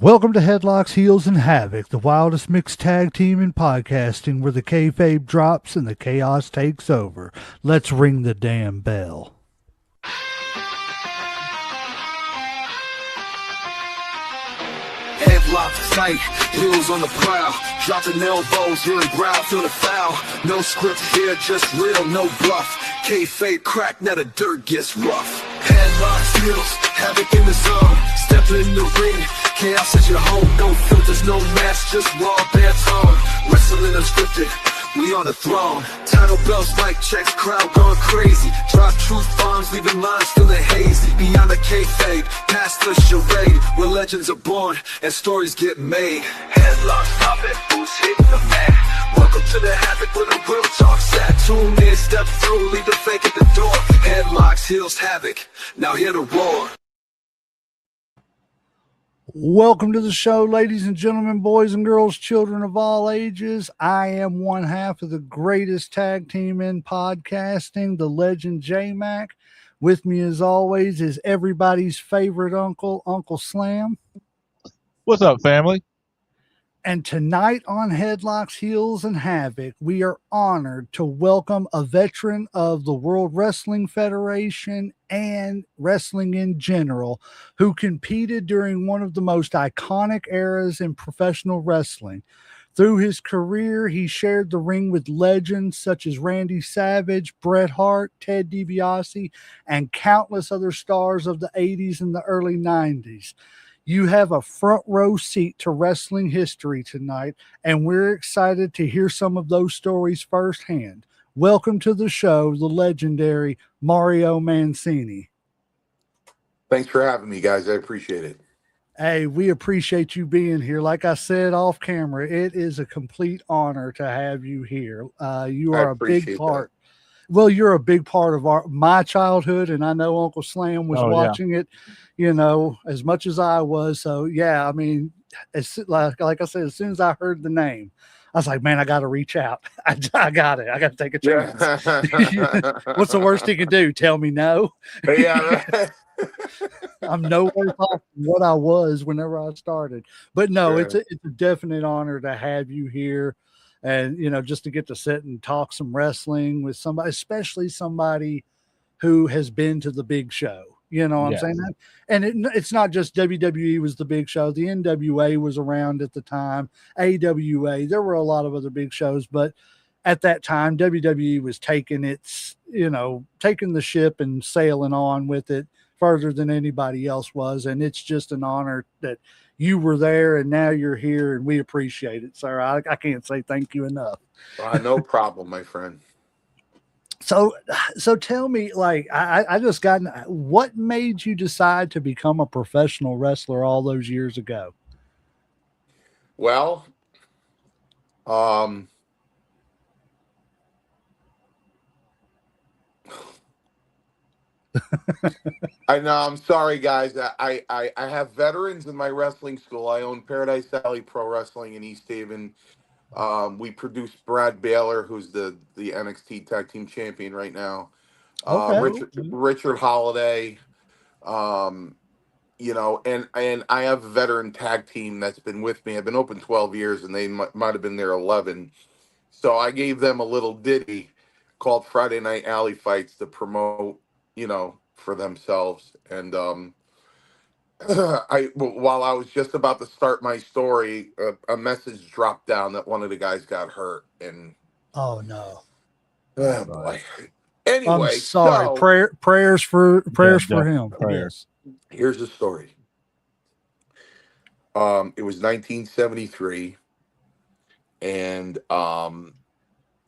Welcome to Headlocks, Heels, and Havoc, the wildest mixed tag team in podcasting where the kayfabe drops and the chaos takes over. Let's ring the damn bell. Headlocks tight, heels on the prowl, dropping elbows, hearing growl, feel the foul. No script here, just real, no bluff. Kayfabe crack, now the dirt gets rough. Headlocks, heels, havoc in the zone. Step in the ring, chaos at your home. No filters, no mask, just raw, bare tone. Wrestling unscripted, we on the throne. Title belts, mic checks, crowd going crazy. Drop truth bombs, leaving lines feeling hazy. Beyond the kayfabe, past the charade, where legends are born and stories get made. Headlocks, stop it, who's hitting the mat? Welcome to the Havoc where the real talk's at. Tune in, step through, leave the fake at the door. Headlocks, heels, Havoc, now hear the roar. Welcome to the show, ladies and gentlemen, boys and girls, children of all ages. I am one half of the greatest tag team in podcasting, the legend J-Mac. With me, as always, is everybody's favorite uncle, Uncle Slam. What's up, family? And tonight on Headlocks, Heels, and Havoc, we are honored to welcome a veteran of the World Wrestling Federation and wrestling in general, who competed during one of the most iconic eras in professional wrestling. Through his career, he shared the ring with legends such as Randy Savage, Bret Hart, Ted DiBiase, and countless other stars of the 80s and the early 90s. You have a front row seat to wrestling history tonight, and we're excited to hear some of those stories firsthand. Welcome to the show, the legendary Mario Mancini. Thanks for having me, guys. I appreciate it. Hey, we appreciate you being here. Like I said off camera, it is a complete honor to have you here. You are a big part. Well, you're a big part of my childhood, and I know Uncle Slam was watching it, you know, as much as I was. So, yeah, I mean, like I said, as soon as I heard the name, I was like, man, I got to reach out. I got it. I got to take a chance. Yeah. What's the worst he can do? Tell me no? Yeah, right. I'm nowhere off from what I was whenever I started. But no, it's a definite honor to have you here. And, you know, just to get to sit and talk some wrestling with somebody, especially somebody who has been to the big show. You know what I'm saying? And it's not just WWE was the big show. The NWA was around at the time. AWA. There were a lot of other big shows. But at that time, WWE was taking the ship and sailing on with it further than anybody else was. And it's just an honor that you were there and now you're here, and we appreciate it, sir. I can't say thank you enough. No problem, my friend. So tell me, like, I just got, what made you decide to become a professional wrestler all those years ago? Well, I know. I'm sorry, guys. I have veterans in my wrestling school. I own Paradise Alley Pro Wrestling in East Haven. We produced Brad Baylor, who's the NXT Tag Team Champion right now. Richard Holiday. You know, and I have a veteran tag team that's been with me. I've been open 12 years, and they might have been there 11. So I gave them a little ditty called Friday Night Alley Fights to promote, you know, for themselves. And while I was just about to start my story, a message dropped down that one of the guys got hurt. And oh no, oh boy. Anyway, I'm sorry. So, prayers for him. Prayers. Here's the story. It was 1973, and I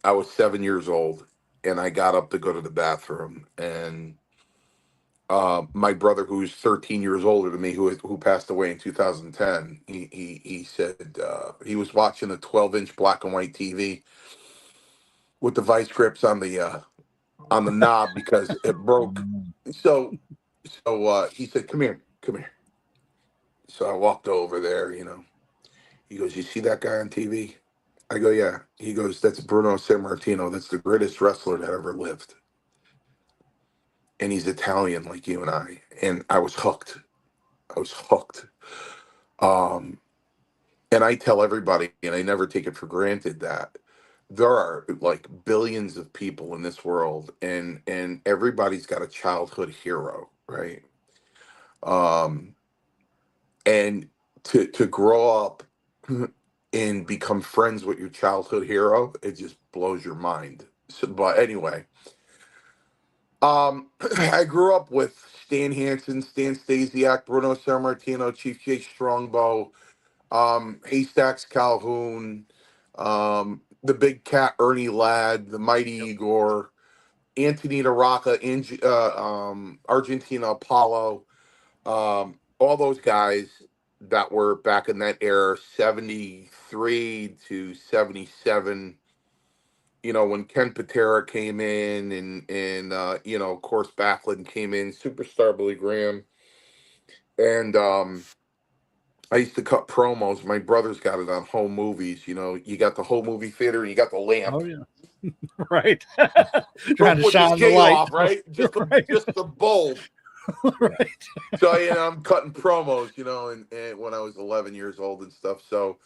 was 7 years old, and I got up to go to the bathroom, and my brother, who's 13 years older than me, who passed away in 2010, he said he was watching a 12-inch black and white TV with the vice grips on the knob because it broke. So he said, come here. So I walked over there, you know. He goes, you see that guy on TV? I go, yeah. He goes, that's Bruno Sammartino. That's the greatest wrestler that ever lived. And he's Italian like you and I. And I was hooked. Um, and I tell everybody, and I never take it for granted, that there are like billions of people in this world, and everybody's got a childhood hero, right? Um, and to grow up and become friends with your childhood hero, it just blows your mind. So, but anyway, I grew up with Stan Hansen, Stan Stasiak, Bruno Sammartino, Chief Jake Strongbow, Haystacks Calhoun, the Big Cat Ernie Ladd, the Mighty Igor, Anthony Rocca, Argentina Apollo, all those guys that were back in that era, 73 to 77. When Ken Patera came in, and of course Backlund came in, Superstar Billy Graham, and I used to cut promos. My brother's got it on home movies. You got the whole movie theater, and you got the lamp. Oh yeah. Right. Trying Don't to put the shine the skate light. off, right? Just the Right. just the bulb. Right. So I'm cutting promos, and when I was 11 years old and stuff. So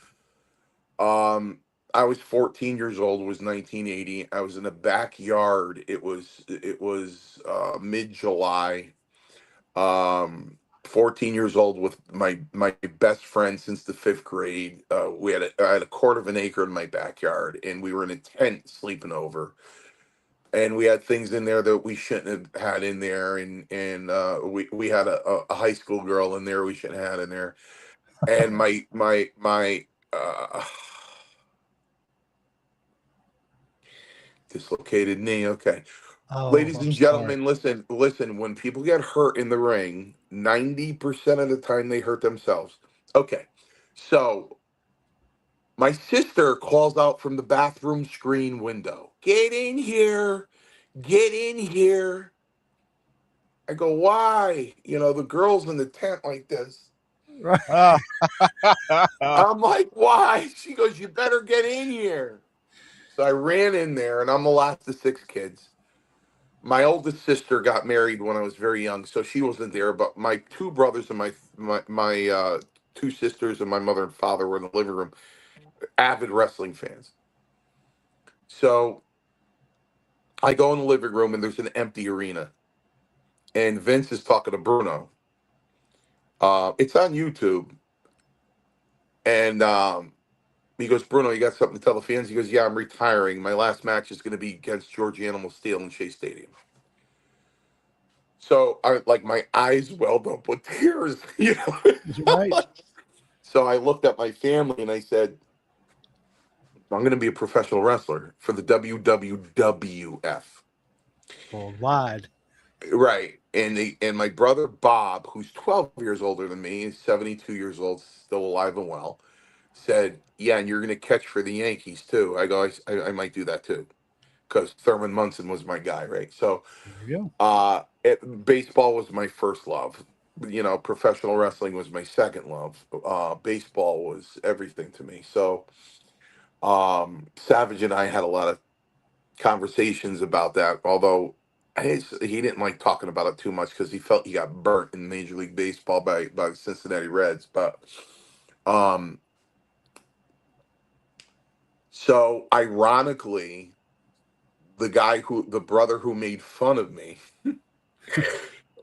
um, I was 14 years old. It was 1980. I was in the backyard. It was mid July. 14 years old with my best friend since the fifth grade. I had a quarter of an acre in my backyard, and we were in a tent sleeping over. And we had things in there that we shouldn't have had in there, and we had a high school girl in there we shouldn't have had in there, and my dislocated knee. Okay, Oh, ladies I'm and sorry. gentlemen, listen. When people get hurt in the ring, 90% of the time they hurt themselves. Okay, so my sister calls out from the bathroom screen window, "Get in here, get in here." I go, "Why?" The girl's in the tent like this. Right. Ah, I'm like, "Why?" She goes, "You better get in here." So I ran in there, and I'm the last of six kids. My oldest sister got married when I was very young, so she wasn't there. But my two brothers and my two sisters and my mother and father were in the living room, avid wrestling fans. So I go in the living room, and there's an empty arena, and Vince is talking to Bruno. It's on YouTube, and he goes, "Bruno, you got something to tell the fans?" He goes, "Yeah, I'm retiring. My last match is going to be against George Animal Steel in Shea Stadium." So I like my eyes welled up with tears, Right. So I looked at my family and I said, "I'm going to be a professional wrestler for the WWF." Worldwide. Right. And my brother Bob, who's 12 years older than me, is 72 years old, still alive and well, said, "Yeah, and you're going to catch for the Yankees too." I go, I might do that too, because Thurman Munson was my guy, right? So There you go. baseball was my first love. Professional wrestling was my second love. Baseball was everything to me. So Savage and I had a lot of conversations about that, although he didn't like talking about it too much because he felt he got burnt in Major League Baseball by the Cincinnati Reds. But um, so ironically, the brother who made fun of me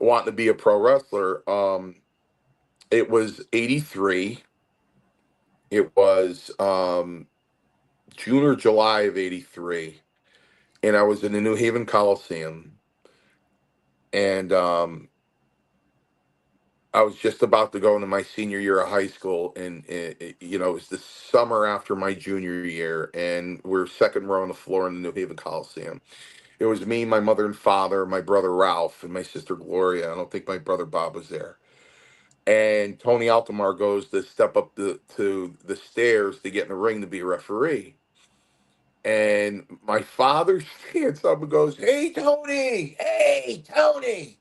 wanting to be a pro wrestler, it was 83. It was June or July of 83, and I was in the New Haven Coliseum, and I was just about to go into my senior year of high school, and it was the summer after my junior year, and we're second row on the floor in the New Haven Coliseum. It was me, my mother and father, my brother Ralph, and my sister Gloria. I don't think my brother Bob was there. And Tony Altomar goes to step up to the stairs to get in the ring to be a referee. And my father stands up and goes, "Hey, Tony! Hey, Tony!"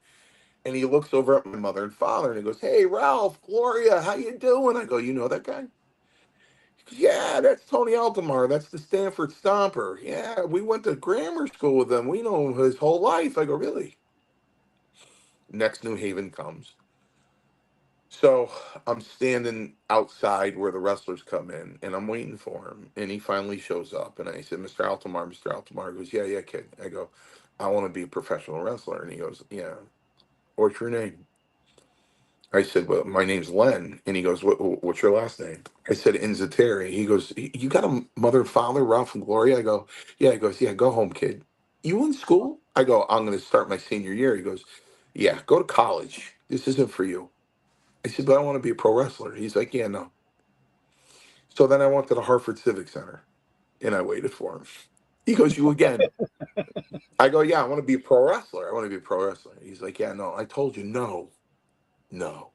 And he looks over at my mother and father and he goes, "Hey, Ralph, Gloria, how you doing?" I go, "You know that guy?" He goes, "Yeah, that's Tony Altomar. That's the Stanford Stomper. Yeah, we went to grammar school with him. We know him his whole life." I go, "Really?" Next New Haven comes. So I'm standing outside where the wrestlers come in, and I'm waiting for him. And he finally shows up, and I said, "Mr. Altamar, Mr. Altamar." He goes, "Yeah, yeah, kid." I go, "I want to be a professional wrestler." And he goes, "Yeah. What's your name?" I said, "Well, my name's Len." And he goes, "What's your last name?" I said, "Inzateri." He goes, "You got a mother and father, Ralph and Gloria?" I go, "Yeah." He goes, "Yeah, go home, kid." "You in school?" I go, "I'm going to start my senior year." He goes, "Yeah, go to college. This isn't for you." I said, "But I want to be a pro wrestler." He's like, "Yeah, no." So then I went to the Hartford Civic Center and I waited for him. He goes, "You again?" I go, "Yeah, I want to be a pro wrestler. I want to be a pro wrestler." He's like, "Yeah, no, I told you, no, no,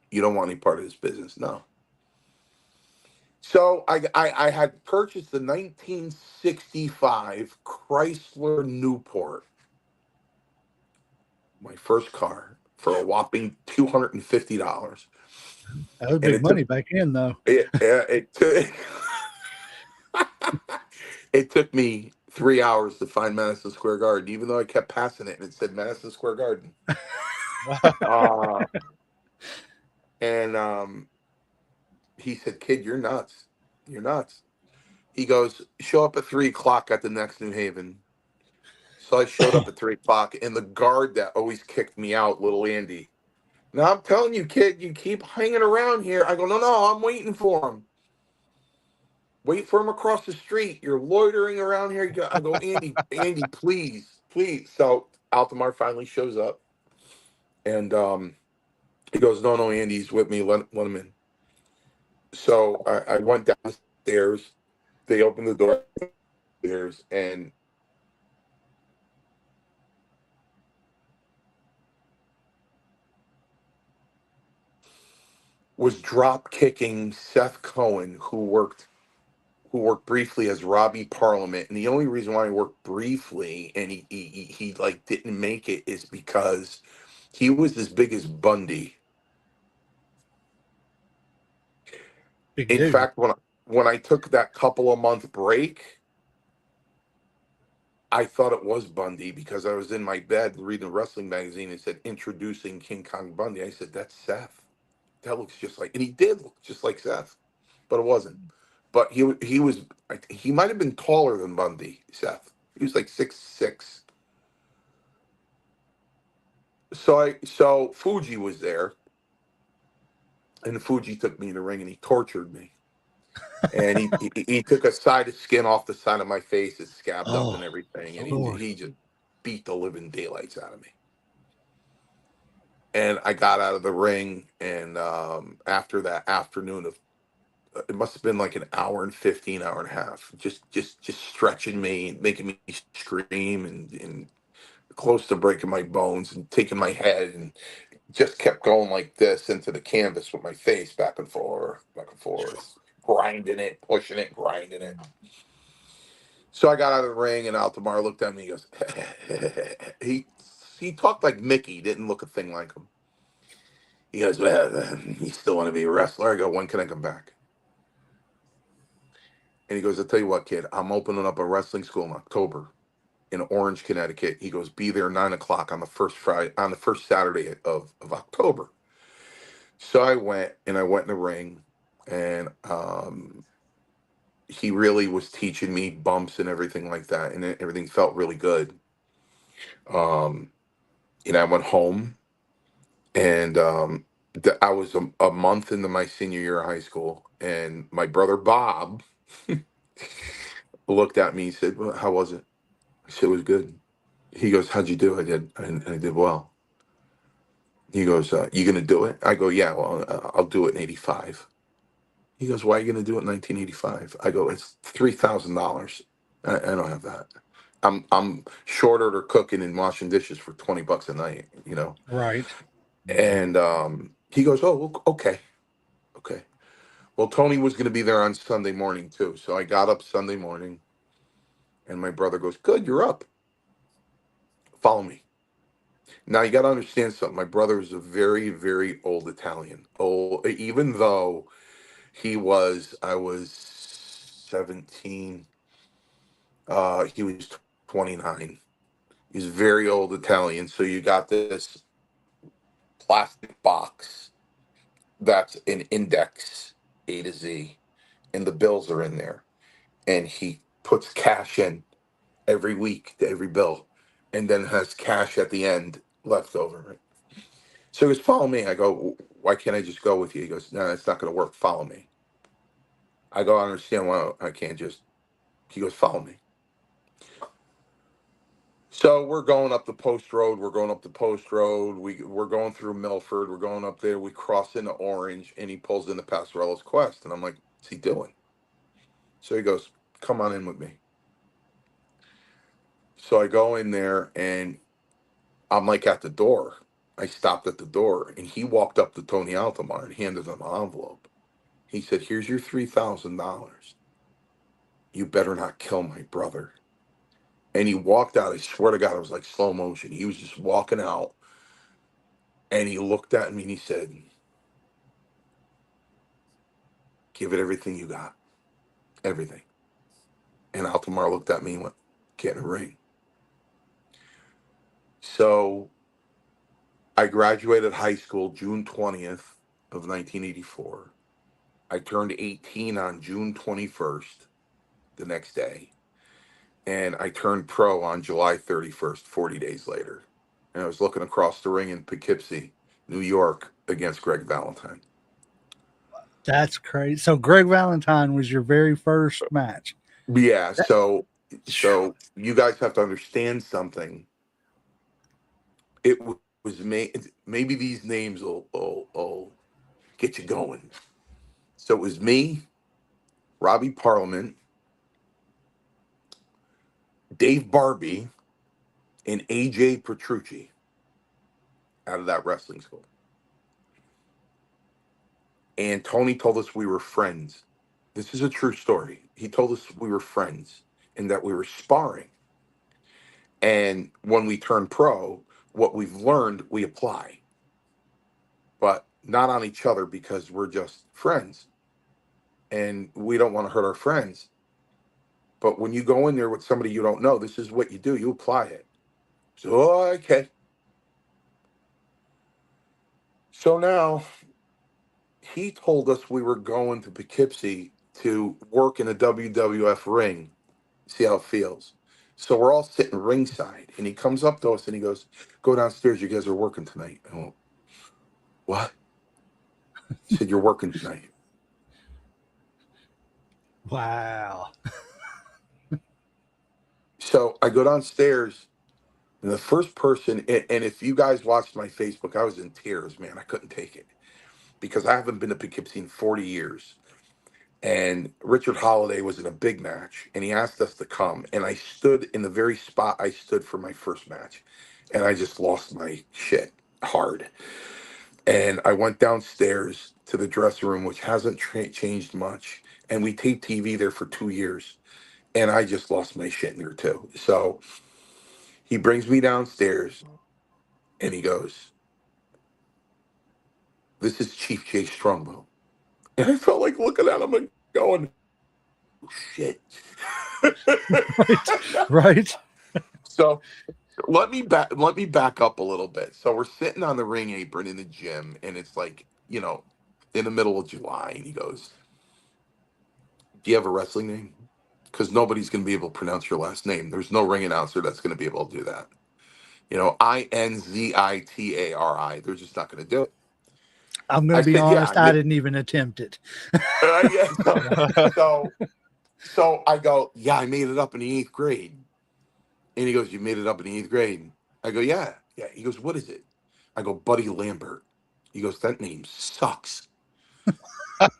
you don't want any part of this business, no." So I had purchased the 1965 Chrysler Newport, my first car, for a whopping $250, That was and big money back then, though. it took it took me 3 hours to find Madison Square Garden, even though I kept passing it and it said Madison Square Garden. Uh, and he said, "Kid, you're nuts. You're nuts." He goes, "Show up at 3 o'clock at the next New Haven." So I showed up at 3 o'clock, and the guard that always kicked me out, little Andy. "Now I'm telling you, kid, you keep hanging around here." I go, "No, no, I'm waiting for him. Wait for him across the street. You're loitering around here." I go, "Andy, Andy, please, please." So Altamar finally shows up, and he goes, "No, no, Andy's with me. Let him in." So I went downstairs. They opened the door upstairs, and was drop kicking Seth Cohen, who worked briefly as Robbie Parliament. And the only reason why he worked briefly and he like didn't make it is because he was as big as Bundy. Big In dude. fact, when I took that couple of month break, I thought it was Bundy because I was in my bed reading a wrestling magazine and it said introducing King Kong Bundy. I said, "That's Seth. That looks just like," and he did look just like Seth, but it wasn't. But he was, he might have been taller than Bundy. Seth, he was like 6'6". So Fuji was there, and Fuji took me in the ring and he tortured me. And he took a side of skin off the side of my face, it's scabbed up Oh, and everything, and of course. he just beat the living daylights out of me. And I got out of the ring, and after that afternoon of, it must have been like an hour and 15, hour and a half, just stretching me, making me scream, and close to breaking my bones, and taking my head, and just kept going like this into the canvas with my face back and forth, grinding it, pushing it, grinding it. So I got out of the ring, and Altamar looked at me. He goes, he he talked like Mickey, didn't look a thing like him. He goes, "Well, you still want to be a wrestler?" I go, "When can I come back?" And he goes, "I'll tell you what, kid, I'm opening up a wrestling school in October in Orange, Connecticut." He goes, "Be there 9 o'clock on the first Friday, on the first Saturday of October." So I went in the ring, and he really was teaching me bumps and everything like that, and everything felt really good. Um, I went home, and I was a month into my senior year of high school, and my brother Bob looked at me. He said, "Well, how was it?" I said, "It was good." He goes, "How'd you do?" I did well. He goes, "You gonna do it?" I go, "Yeah, well, I'll do it in '85." He goes, "Why are you gonna do it in 1985?" I go, "It's $3,000. I don't have that. I'm short order cooking and washing dishes for 20 bucks a night, you know." Right. And he goes, "Oh, okay, okay." Well, Tony was going to be there on Sunday morning too, so I got up Sunday morning, and my brother goes, "Good, you're up. Follow me." Now you got to understand something. My brother is a very, very old Italian. Oh, even though I was 17. He was 29. He's very old Italian. So you got this plastic box that's an index A to Z, and the bills are in there. And he puts cash in every week to every bill, and then has cash at the end left over. Right? So he goes, follow me. I go, why can't I just go with you? He goes, no, it's not going to work. Follow me. I go, I understand why I can't just. He goes, follow me. So we're going up the post road. We're going up the post road. We're going through Milford. We're going up there. We cross into Orange, and he pulls into Passarella's Quest, and I'm like, what's he doing? So he goes, come on in with me. So I go in there, and I'm like at the door. I stopped at the door, and he walked up to Tony Altomar and handed him an envelope. He said, here's your $3,000. You better not kill my brother. And he walked out. I swear to God, it was like slow motion. He was just walking out, and he looked at me and he said, give it everything you got. Everything. And Altomar looked at me and went, get in a ring. So I graduated high school June 20th of 1984. I turned 18 on June 21st, the next day. And I turned pro on July 31st, 40 days later. And I was looking across the ring in Poughkeepsie, New York, against Greg Valentine. That's crazy. So Greg Valentine was your very first match. Yeah, That- so you guys have to understand something. It was maybe these names will get you going. So it was me, Robbie Parliament, Dave Barbie, and AJ Petrucci out of that wrestling school. And Tony told us we were friends. This is a true story. He told us we were friends and that we were sparring. And when we turn pro, what we've learned, we apply, but not on each other because we're just friends and we don't want to hurt our friends. But when you go in there with somebody you don't know, this is what you do. You apply it. So, okay. So now he told us we were going to Poughkeepsie to work in a WWF ring, see how it feels. So we're all sitting ringside, and he comes up to us and he goes, go downstairs. You guys are working tonight. I went, what? He said, you're working tonight. wow. So I go downstairs, and the first person, and if you guys watched my Facebook, I was in tears, man. I couldn't take it because I haven't been to Poughkeepsie in 40 years. And Richard Holiday was in a big match, and he asked us to come. And I stood in the very spot I stood for my first match, and I just lost my shit hard. And I went downstairs to the dressing room, which hasn't changed much. And we taped TV there for 2 years, and I just lost my shit in there too. So he brings me downstairs, and he goes, "This is Chief Jay Strongbow." And I felt like looking at him and going, oh, "Shit." Right. Right. So let me back up a little bit. So we're sitting on the ring apron in the gym, and it's like, in the middle of July, and he goes, do you have a wrestling name? Because nobody's going to be able to pronounce your last name. There's no ring announcer that's going to be able to do that. Inzitari. They're just not going to do it. I'm going I to be said, yeah. honest. I didn't even attempt it. Yeah. So I go, yeah, I made it up in the eighth grade. And he goes, you made it up in the eighth grade? I go, yeah. Yeah. He goes, what is it? I go, Buddy Lambert. He goes, that name sucks.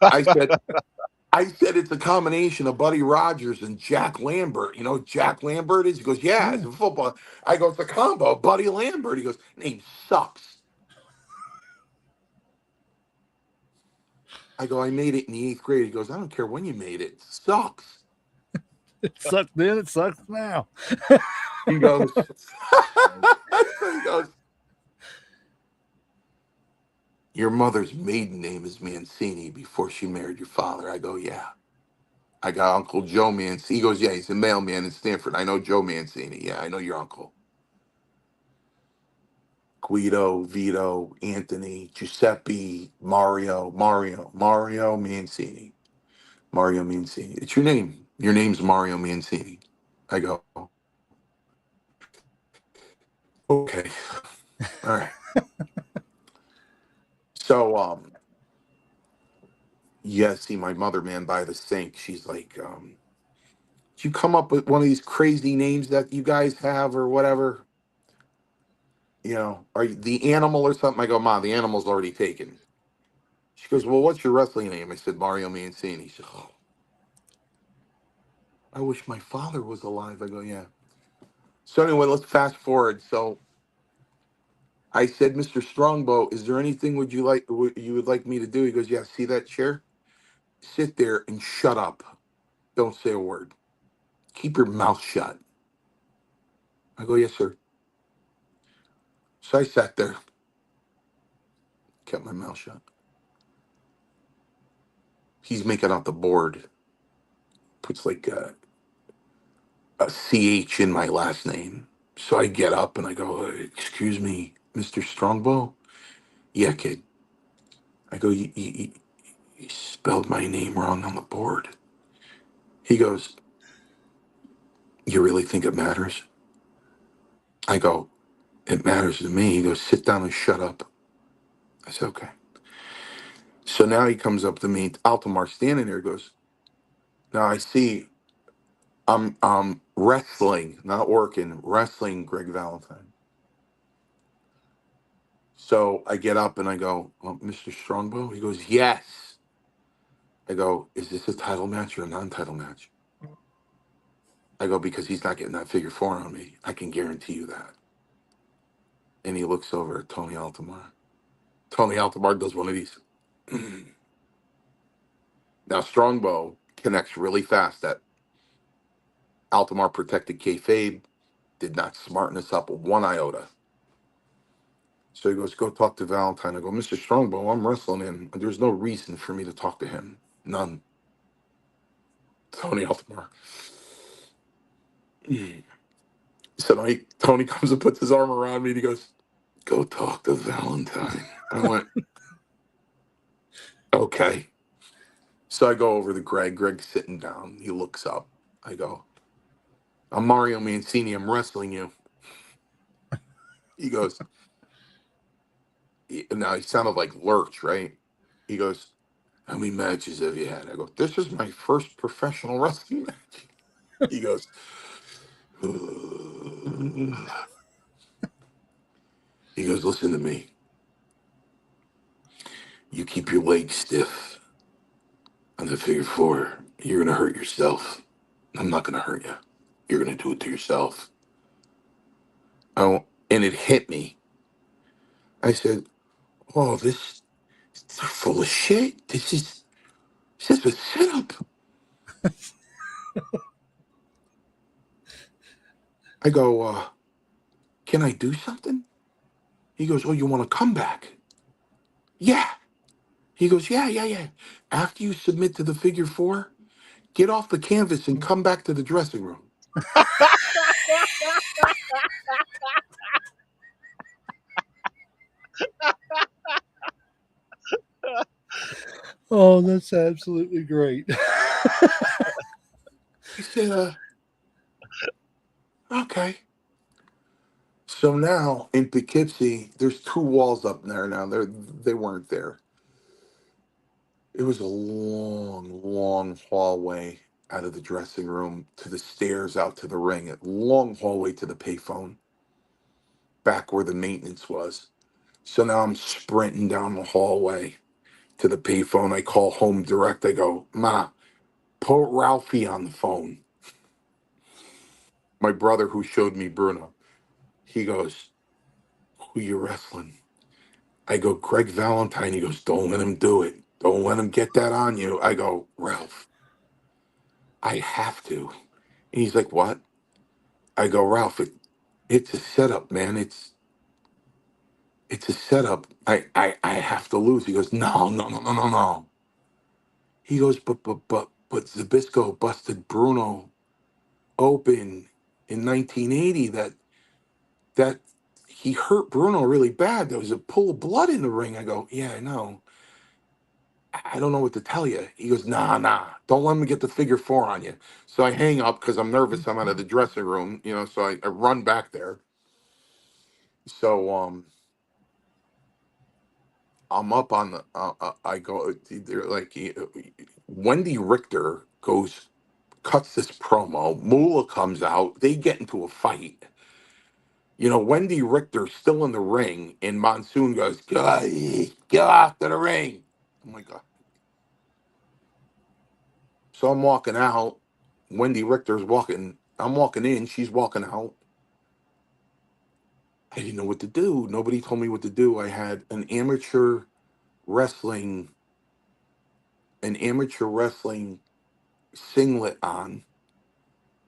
I said, it's a combination of Buddy Rogers and Jack Lambert. You know who Jack Lambert is? He goes, yeah, it's Yeah. a football. I go, it's a combo. Buddy Lambert. He goes, name sucks. I go, I made it in the eighth grade. He goes, I don't care when you made it. It sucks. It sucks then. It sucks now. He goes, he goes, your mother's maiden name is Mancini before she married your father. I go, yeah. I got Uncle Joe Mancini. He goes, yeah, he's a mailman in Stanford. I know Joe Mancini. Yeah, I know your uncle. Guido, Vito, Anthony, Giuseppe, Mario Mancini. Mario Mancini. It's your name. Your name's Mario Mancini. I go, okay. All right. So, yeah, see my mother, man, by the sink. She's like, did you come up with one of these crazy names that you guys have or whatever? You know, are you the animal or something? I go, Mom, the animal's already taken. She goes, well, what's your wrestling name? I said, Mario Mancini. She said, oh, I wish my father was alive. I go, yeah. So anyway, let's fast forward. So I said, Mr. Strongbow, is there anything you would like me to do? He goes, yeah. See that chair? Sit there and shut up. Don't say a word. Keep your mouth shut. I go, yes, sir. So I sat there, kept my mouth shut. He's making out the board, puts like a CH in my last name. So I get up and I go, excuse me, Mr. Strongbow? Yeah, kid. I go, you spelled my name wrong on the board. He goes, you really think it matters? I go, it matters to me. He goes, sit down and shut up. I said, okay. So now he comes up to me, Altamar standing there, goes, now I see I'm wrestling, not working, wrestling Greg Valentine. So I get up and I go, Mr. Strongbow? He goes, yes. I go, is this a title match or a non-title match? I go, because he's not getting that figure four on me. I can guarantee you that. And he looks over at Tony Altamar. Tony Altamar does one of these. Now, Strongbow connects really fast that Altamar protected kayfabe, did not smarten us up one iota. So he goes, go talk to Valentine. I go, Mr. Strongbow, I'm wrestling him. There's no reason for me to talk to him. None. Tony Altamar. So Tony comes and puts his arm around me and he goes, go talk to Valentine. I went, okay. So I go over to Greg. Greg's sitting down. He looks up. I go, I'm Mario Mancini. I'm wrestling you. He goes, now he sounded like Lurch, right? He goes, how many matches have you had? I go, this is my first professional wrestling match. He goes, he goes, listen to me. You keep your legs stiff on the figure four. You're going to hurt yourself. I'm not going to hurt you. You're going to do it to yourself. Oh, and it hit me. I said, oh, this is full of shit. This is a setup. I go, can I do something? He goes, oh, you want to come back? Yeah. He goes, yeah. After you submit to the figure four, get off the canvas and come back to the dressing room. Oh, that's absolutely great. I said, okay. So now in Poughkeepsie, there's two walls up there now. They weren't there. It was a long hallway out of the dressing room to the stairs out to the ring. A long hallway to the payphone, back where the maintenance was. So now I'm sprinting down the hallway to the payphone. I call home direct. I go, Ma, put Ralphie on the phone. My brother who showed me Bruno. He goes, who you wrestling? I go, Greg Valentine. He goes, don't let him do it. Don't let him get that on you. I go, Ralph, I have to. And he's like, what? I go, Ralph, it's a setup, man. It's a setup. I have to lose. He goes, no. He goes, but Zabisco busted Bruno open in 1980. That he hurt Bruno really bad. There was a pool of blood in the ring. I go, yeah, I know. I don't know what to tell you. He goes, nah, don't let me get the figure four on you. So I hang up because I'm nervous. I'm out of the dressing room, so I run back there. So I'm up on the. I go. They're like Wendy Richter cuts this promo. Moolah comes out. They get into a fight. Wendy Richter's still in the ring, and Monsoon goes, get off to the ring. I'm like, so I'm walking out. Wendy Richter's walking. I'm walking in. She's walking out. I didn't know what to do. Nobody told me what to do. I had wrestling, an amateur wrestling singlet on,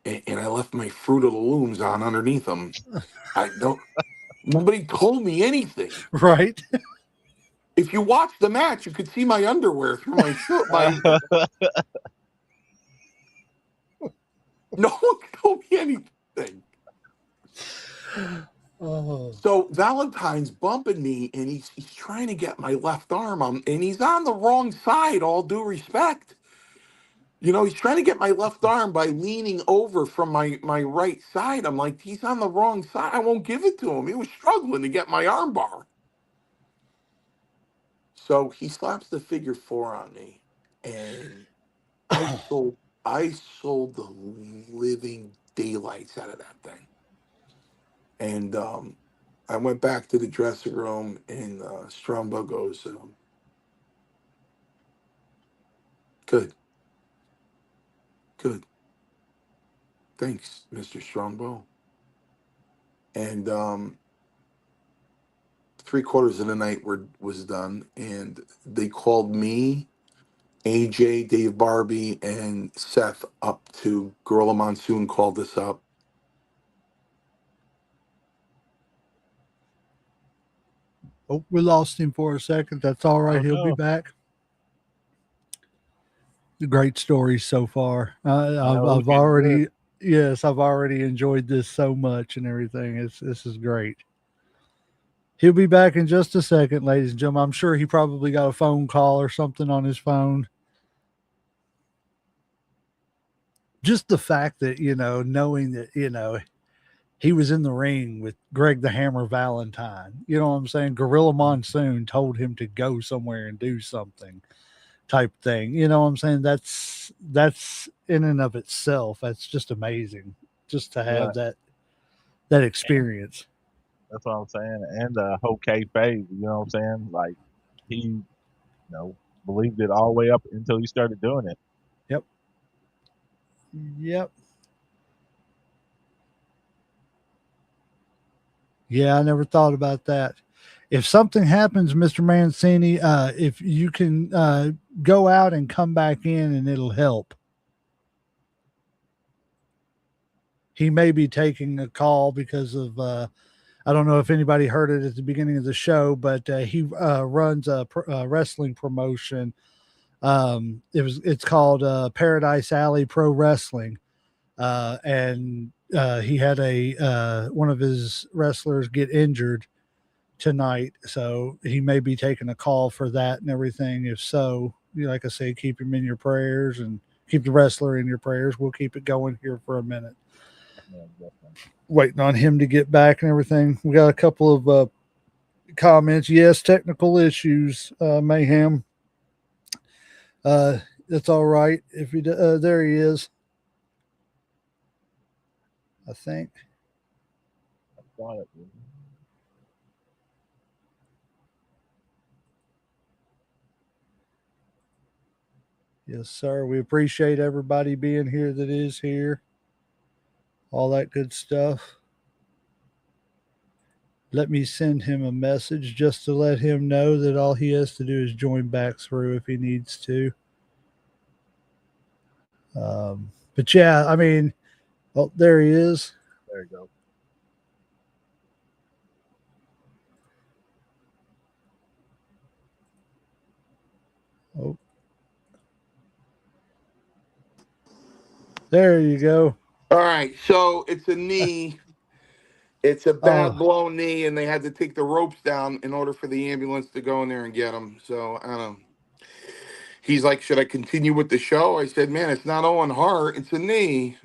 and I left my Fruit of the Looms on underneath them. I don't. Nobody told me anything. Right. If you watch the match, you could see my underwear through my shirt. No one told me anything. Oh. So Valentine's bumping me, and he's trying to get my left arm on, and he's on the wrong side. All due respect, he's trying to get my left arm by leaning over from my right side. I'm like, he's on the wrong side. I won't give it to him. He was struggling to get my arm bar. So he slaps the figure four on me, and I sold the living daylights out of that thing. And I went back to the dressing room, and Strombo goes, good. Thanks, Mr. Strombo. And 3/4 of the night was done, and they called me, AJ, Dave Barbie, and Seth up to Gorilla Monsoon called us up. Oh, we lost him for a second. That's all right. He'll be back. Great stories so far. I've already, yes, I've already enjoyed this so much and everything. This is great. He'll be back in just a second, ladies and gentlemen. I'm sure he probably got a phone call or something on his phone. Just the fact that, knowing that, he was in the ring with Greg the Hammer Valentine. You know what I'm saying? Gorilla Monsoon told him to go somewhere and do something type thing. You know what I'm saying? That's in and of itself. That's just amazing just to have that experience. That's what I'm saying. And the whole kayfabe, you know what I'm saying? Like he, believed it all the way up until he started doing it. Yep. Yep. Yeah, I never thought about that. If something happens, Mr. Mancini, if you can go out and come back in and it'll help. He may be taking a call because of I don't know if anybody heard it at the beginning of the show, but he runs a wrestling promotion. It's called Paradise Alley Pro Wrestling, and he had one of his wrestlers get injured tonight, so he may be taking a call for that and everything. If so, like I say, keep him in your prayers and keep the wrestler in your prayers. We'll keep it going here for a minute. Waiting on him to get back and everything. We got a couple of comments. Yes, technical issues, Mayhem. That's all right. If he there he is. I think. Yes, sir. We appreciate everybody being here that is here. All that good stuff. Let me send him a message just to let him know that all he has to do is join back through if he needs to. But yeah, I mean, oh, there he is. There you go. Oh, there you go. All right, so it's a knee. It's a bad Oh, blown knee, and they had to take the ropes down in order for the ambulance to go in there and get him. So I don't know. He's like, "Should I continue with the show?" I said, "Man, it's not Owen Hart; it's a knee."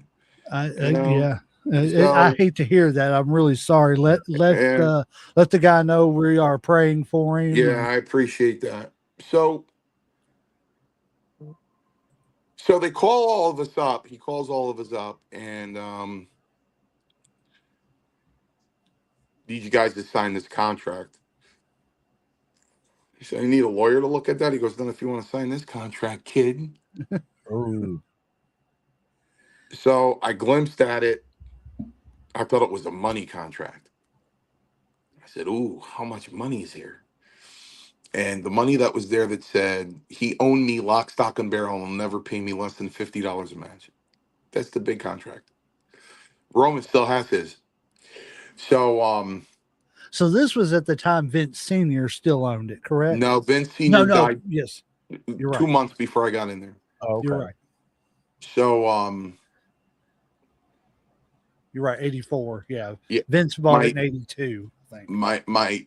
You know. yeah. I So hate to hear that. I'm really sorry. and Let the guy know we are praying for him. yeah, And I appreciate that. So they call all of us up. He calls all of us up, and need you guys to sign this contract. He said, "I need a lawyer to look at that." He goes, "Then if you want to sign this contract, kid." Oh, So I glimpsed at it. I thought it was a money contract. I said, "Ooh, how much money is here?" And the money that was there that said he owned me lock, stock, and barrel and will never pay me less than $50 a match. That's the big contract. Roman still has his. So so this was at the time Vince Senior still owned it, correct? no, Vince No, Senior no. died Yes, you're right. 2 months before I got in there. You're okay. right. So You're right. 84. Yeah, yeah, Vince bought it my in 82. I think.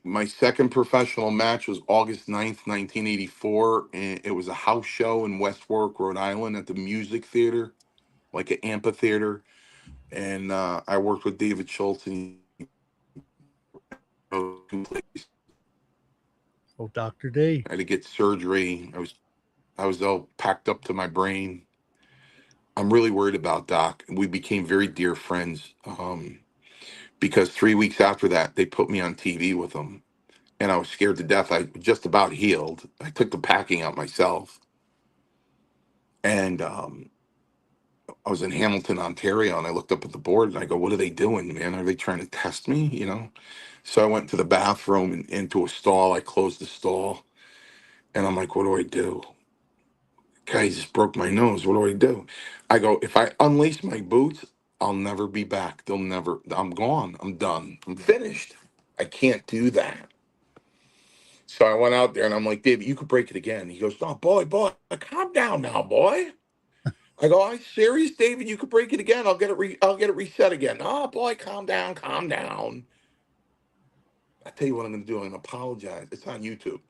my second professional match was August 9th, 1984, and it was a house show in West Warwick, Rhode Island at the Music Theater, like an amphitheater. And I worked with David Schultz and Oh, Doctor D. I had to get surgery. I was all packed up to my brain. I'm really worried about Doc. We became very dear friends because 3 weeks after that, they put me on TV with him, and I was scared to death. I just about healed. I took the packing out myself, and I was in Hamilton, Ontario, and I looked up at the board and I go, "What are they doing, man? Are they trying to test me?" You know. So I went to the bathroom and into a stall. I closed the stall, and I'm like, "What do I do?" Guy just broke my nose. What do I do? I go, if I unlace my boots, I'll never be back. They'll never, I'm gone. I'm done. I'm finished. I can't do that. So I went out there and I'm like, David, you could break it again. He goes, "No, boy, calm down now, boy." I go, "I'm serious, David. You could break it again. I'll get it reset again." "Oh, boy, calm down, calm down." I tell you what I'm going to do. I'm going to apologize. It's on YouTube.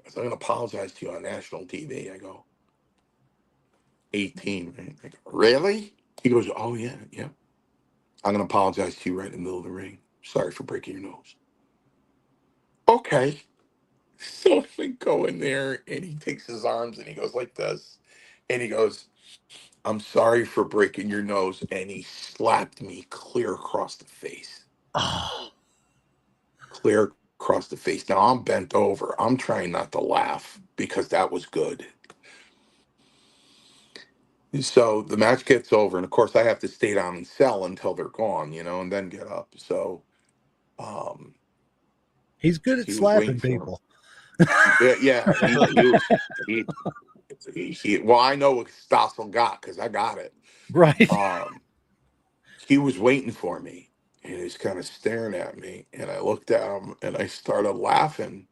So I'm going to apologize to you on national TV. I go, 18, right? I go, "Really?" He goes, "Oh, yeah, yeah. I'm going to apologize to you right in the middle of the ring. Sorry for breaking your nose." Okay. So I go in there and he takes his arms and he goes like this. And he goes, "I'm sorry for breaking your nose." And he slapped me clear across the face. Oh, Clear across the face. Now I'm bent over. I'm trying not to laugh because that was good. So the match gets over. And of course, I have to stay down and sell until they're gone, and then get up. So um, he's good at he was waiting slapping for him. people. Yeah, yeah, he was well, I know what Stossel got because I got it. Right. Um, he was waiting for me and he's kind of staring at me, and I looked at him and I started laughing,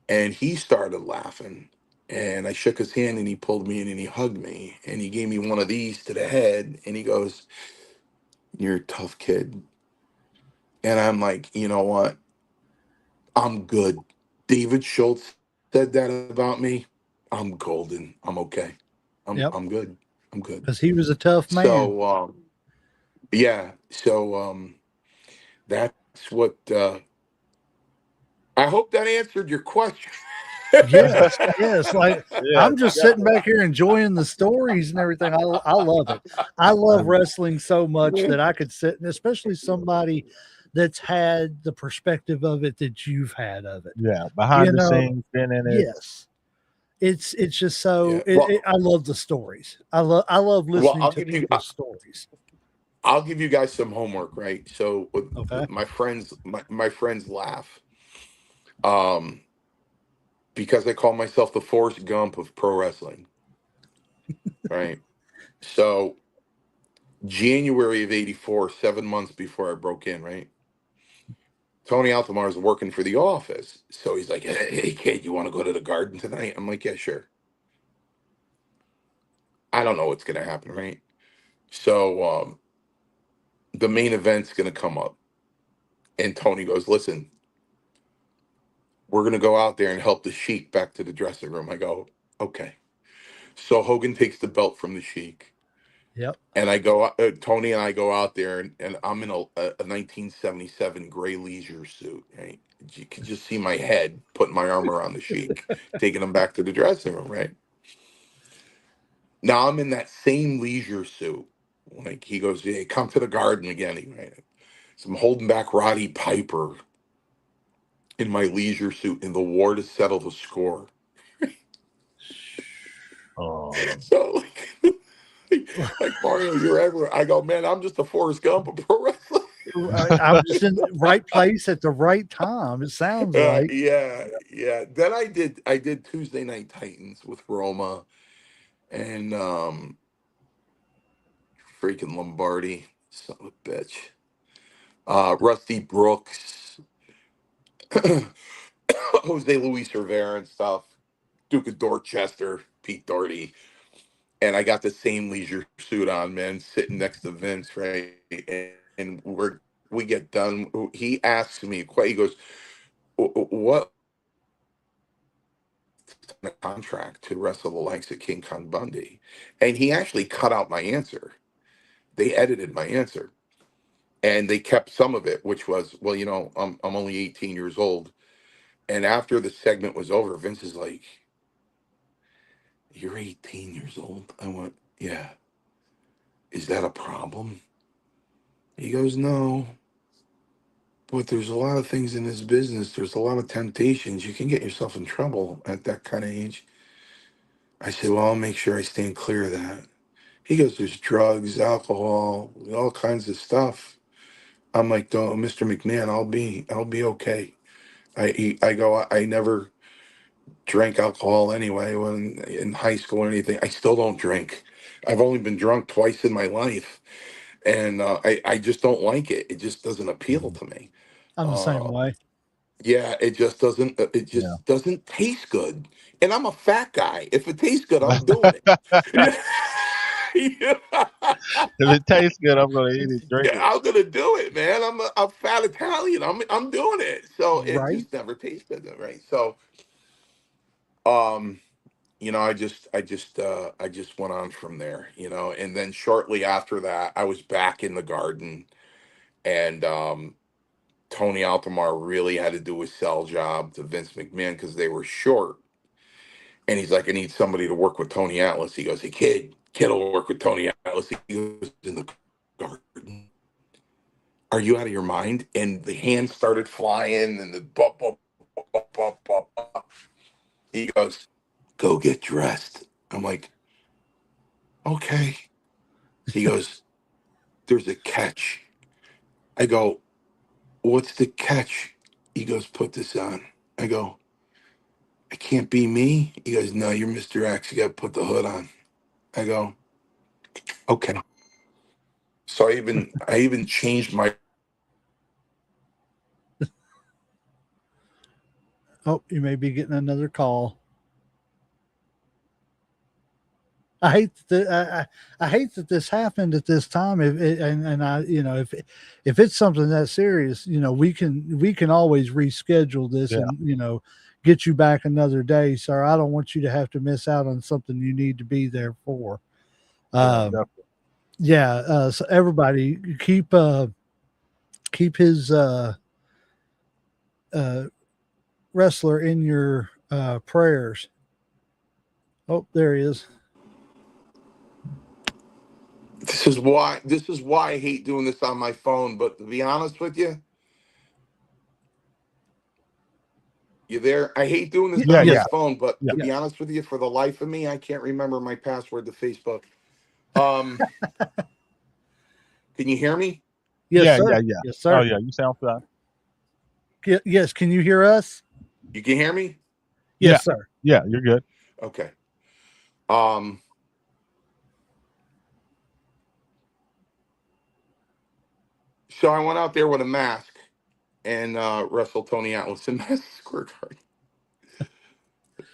and he started laughing, and I shook his hand and he pulled me in and he hugged me and he gave me one of these to the head and he goes, "You're a tough kid." And I'm like, you know what? I'm good. David Schultz said that about me. I'm golden. I'm okay. I'm Yep. I'm good. I'm good. Because he was a tough man. So yeah. So that's what I hope that answered your question. Yes, yes. Like Yes, I'm just sitting back definitely. here enjoying the stories and everything. I love it. I love And wrestling so much that I could sit, and especially somebody that's had the perspective of it that you've had of it. yeah, You behind the know, scenes, been in it. yes. It's just Yeah. so I love the stories. I love Well, listening to people's stories. I'll give you guys some homework, right? So Okay. my friends laugh um because I call myself the Forrest Gump of pro wrestling, right? So January of '84, 7 months before I broke in, right? Tony Altomar is working for the office. So he's like, "Hey, kid, you want to go to the garden tonight?" I'm like, "Yeah, sure." I don't know what's going to happen, right? So the main event's going to come up. And Tony goes, listen, we're going to go out there and help the Sheik back to the dressing room. I go, okay. So Hogan takes the belt from the Sheik. Yep. And Tony and I go out there, and I'm in a 1977 gray leisure suit, right? You can just see my head putting my arm around the Sheik, taking him back to the dressing room, right? Now I'm in that same leisure suit. Like he goes, hey, come to the garden again. Right? So I'm holding back Roddy Piper in my leisure suit in the war to settle the score. Oh, So like Mario, you're everywhere. I go, man, I'm just a Forrest Gump of pro wrestling. I'm just in the right place at the right time. It sounds like. Yeah. Then I did Tuesday Night Titans with Roma and freaking Lombardi, son of a bitch. Rusty Brooks, Jose Luis Rivera and stuff. Duke of Dorchester, Pete Doherty. And I got the same leisure suit on, man, sitting next to Vince, right? And we get done. He asks me, he goes, what a contract to wrestle the likes of King Kong Bundy? And he actually cut out my answer. They edited my answer. And they kept some of it, which was, well, I'm only 18 years old. And after the segment was over, Vince is like, you're 18 years old? I went, yeah. Is that a problem? He goes, no. But there's a lot of things in this business. There's a lot of temptations. You can get yourself in trouble at that kind of age. I said, well, I'll make sure I stand clear of that. He goes, there's drugs, alcohol, all kinds of stuff. I'm like, don't, Mr. McMahon, I'll be okay. I go, I never drank alcohol anyway when in high school or anything. I still don't drink. I've only been drunk twice in my life, and I just don't like it. It just doesn't appeal to me. I'm the same Uh, way. yeah, it just doesn't. It yeah. just doesn't taste good. And I'm a fat guy. If it tastes good, I'm doing it. If it tastes good, I'm gonna eat it, drink Yeah, it. I'm gonna do it, man. I'm a fat Italian. I'm doing it. So it Right. just never tasted good, right? So um I just went on from there, and then shortly after that, I was back in the garden, and Tony Altomar really had to do a sell job to Vince McMahon because they were short. And he's like, I need somebody to work with Tony Atlas. He goes, hey, kid will work with Tony Atlas. He goes, in the garden. Are you out of your mind? And the hands started flying and the bop, bop, bop, bop, bop, bop. He goes, go get dressed. I'm like, okay. He goes, there's a catch. I go, what's the catch? He goes, put this on. I go, I can't be me. He goes, no, you're Mr. X. You got to put the hood on. I go, okay. So I even changed my. Oh, you may be getting another call. I hate that. I hate that this happened at this time. And I, if it's something that serious, we can always reschedule this Yeah, and get you back another day, sir. I don't want you to have to miss out on something you need to be there for. yeah, Um, definitely. yeah. So everybody keep his uh, wrestler in your prayers. Oh, there he is. This is why I hate doing this on my phone. But to be honest with you, you there? I hate doing this Yeah, on Yes, my yeah, sir. phone, but yeah. to Yeah. be honest with you, for the life of me, I can't remember my password to Facebook. Um, can you hear me? Yes, Yeah, sir. yeah, yeah. Yes, Oh sir. yeah, you sound fine. Yes. Can you hear us? You can hear me? Yeah, Yes, sir. yeah, you're good. Okay. Um, so I went out there with a mask and wrestled Tony Atlas in Madison Square Garden.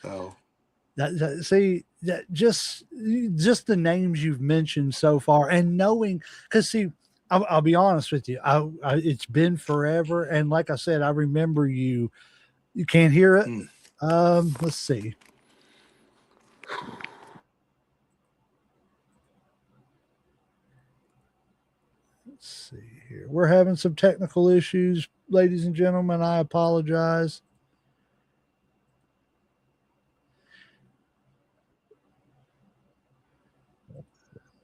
So See that just the names you've mentioned so far, and knowing because see, I'll be honest with you. It's been forever, and like I said, I remember you. You can't hear it. Mm. Let's see. Let's see here. We're having some technical issues, ladies and gentlemen. I apologize.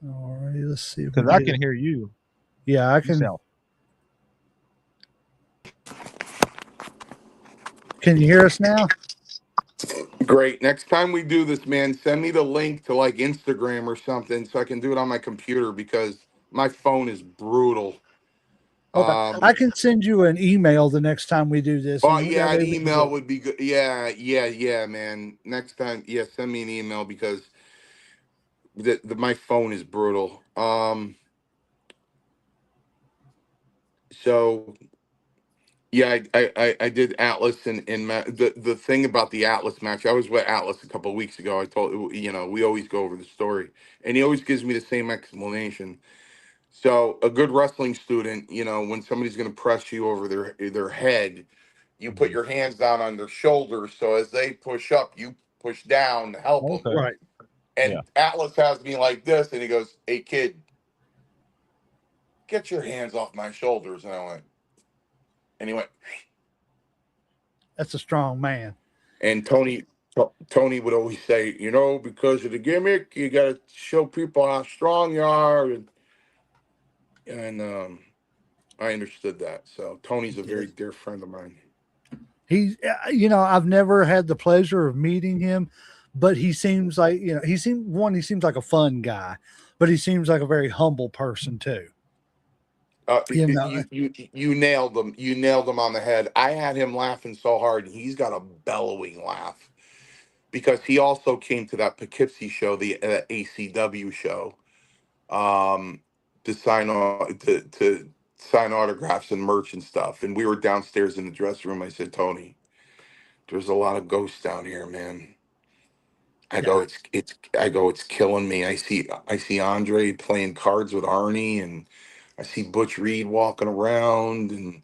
All right, let's see if we Because I get can it. hear you. Yeah, I You can. sound Can you hear us now? Great. Next time we do this, man, send me the link to like Instagram or something so I can do it on my computer because my phone is brutal. Okay, I can send you an email the next time we do this, Oh and yeah, that an way we can do email it. would be good. Yeah, man. Next time, yeah, send me an email because my phone is brutal. So yeah, I did Atlas the thing about the Atlas match. I was with Atlas a couple of weeks ago. I told we always go over the story, and he always gives me the same explanation. So a good wrestling student, when somebody's going to press you over their head, you put your hands down on their shoulders. So as they push up, you push down to help them. okay. Right. Yeah. And Atlas has me like this, and he goes, "Hey kid, get your hands off my shoulders." And I went, and he went, That's a strong man. and Tony would always say, because of the gimmick, you got to show people how strong you are, and I understood that. So Tony's a very Yes. dear friend of mine. I've never had the pleasure of meeting him, but he seems like, he seems like a fun guy, but he seems like a very humble person too. You know, You nailed them. You nailed them on the head. I had him laughing so hard, and he's got a bellowing laugh because he also came to that Poughkeepsie show, the ACW show, um, to sign autographs and merch and stuff. And we were downstairs in the dressing room. I said, Tony, there's a lot of ghosts down here, man. I go, yeah, it's killing me. I see Andre playing cards with Arnie, and I see Butch Reed walking around, and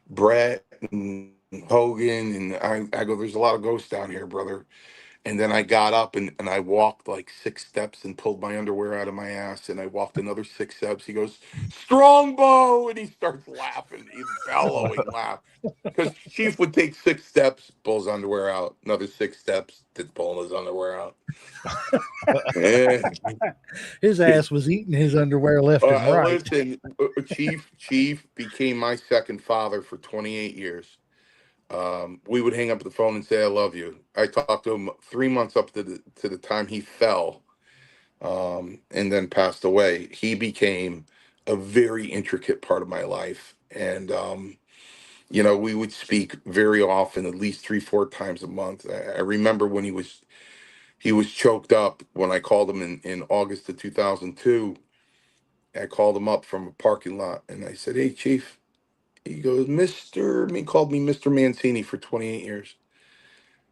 Brett and Hogan, and I go, there's a lot of ghosts down here, brother. And then I got up and I walked like 6 steps and pulled my underwear out of my ass, and I walked another 6 steps. He goes, Strongbow, and he starts laughing, he's bellowing laugh. Because Chief would take 6 steps, pull his underwear out, another 6 steps, pulling his underwear out. Yeah. his ass was eating his underwear left and right. Listen, Chief became my second father for 28 years. We would hang up the phone and say, "I love you." I talked to him 3 months up to the time he fell, and then passed away. He became a very intricate part of my life, and we would speak very often, at least 3, 4 times a month. I remember when he was choked up when I called him in August of 2002. I called him up from a parking lot, and I said, "Hey, Chief." He goes, He called me Mr. Mancini for 28 years.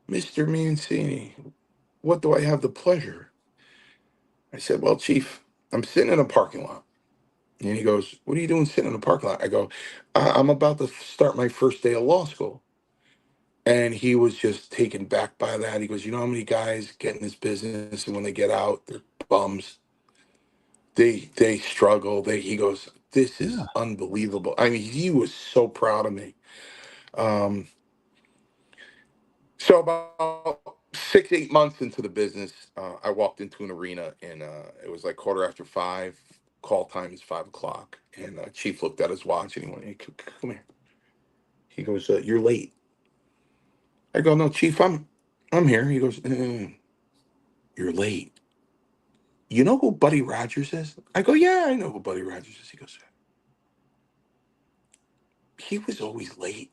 Mr. Mancini, what do I have the pleasure? I said, well, Chief, I'm sitting in a parking lot. And he goes, what are you doing sitting in a parking lot? I go, I'm about to start my first day of law school. And he was just taken back by that. He goes, you know how many guys get in this business and when they get out, they're bums. They struggle. He goes, this is Yeah. unbelievable. I mean, he was so proud of me. Um, So about 6, 8 months into the business, I walked into an arena, and it was like quarter after 5. Call time is 5 o'clock, and Chief looked at his watch and he went, "Hey, come here." He goes, "You're late." I go, "No, Chief, I'm here." He goes, "You're late. You know who Buddy Rogers is?" I go, "Yeah, I know who Buddy Rogers is." He goes, "He was always late,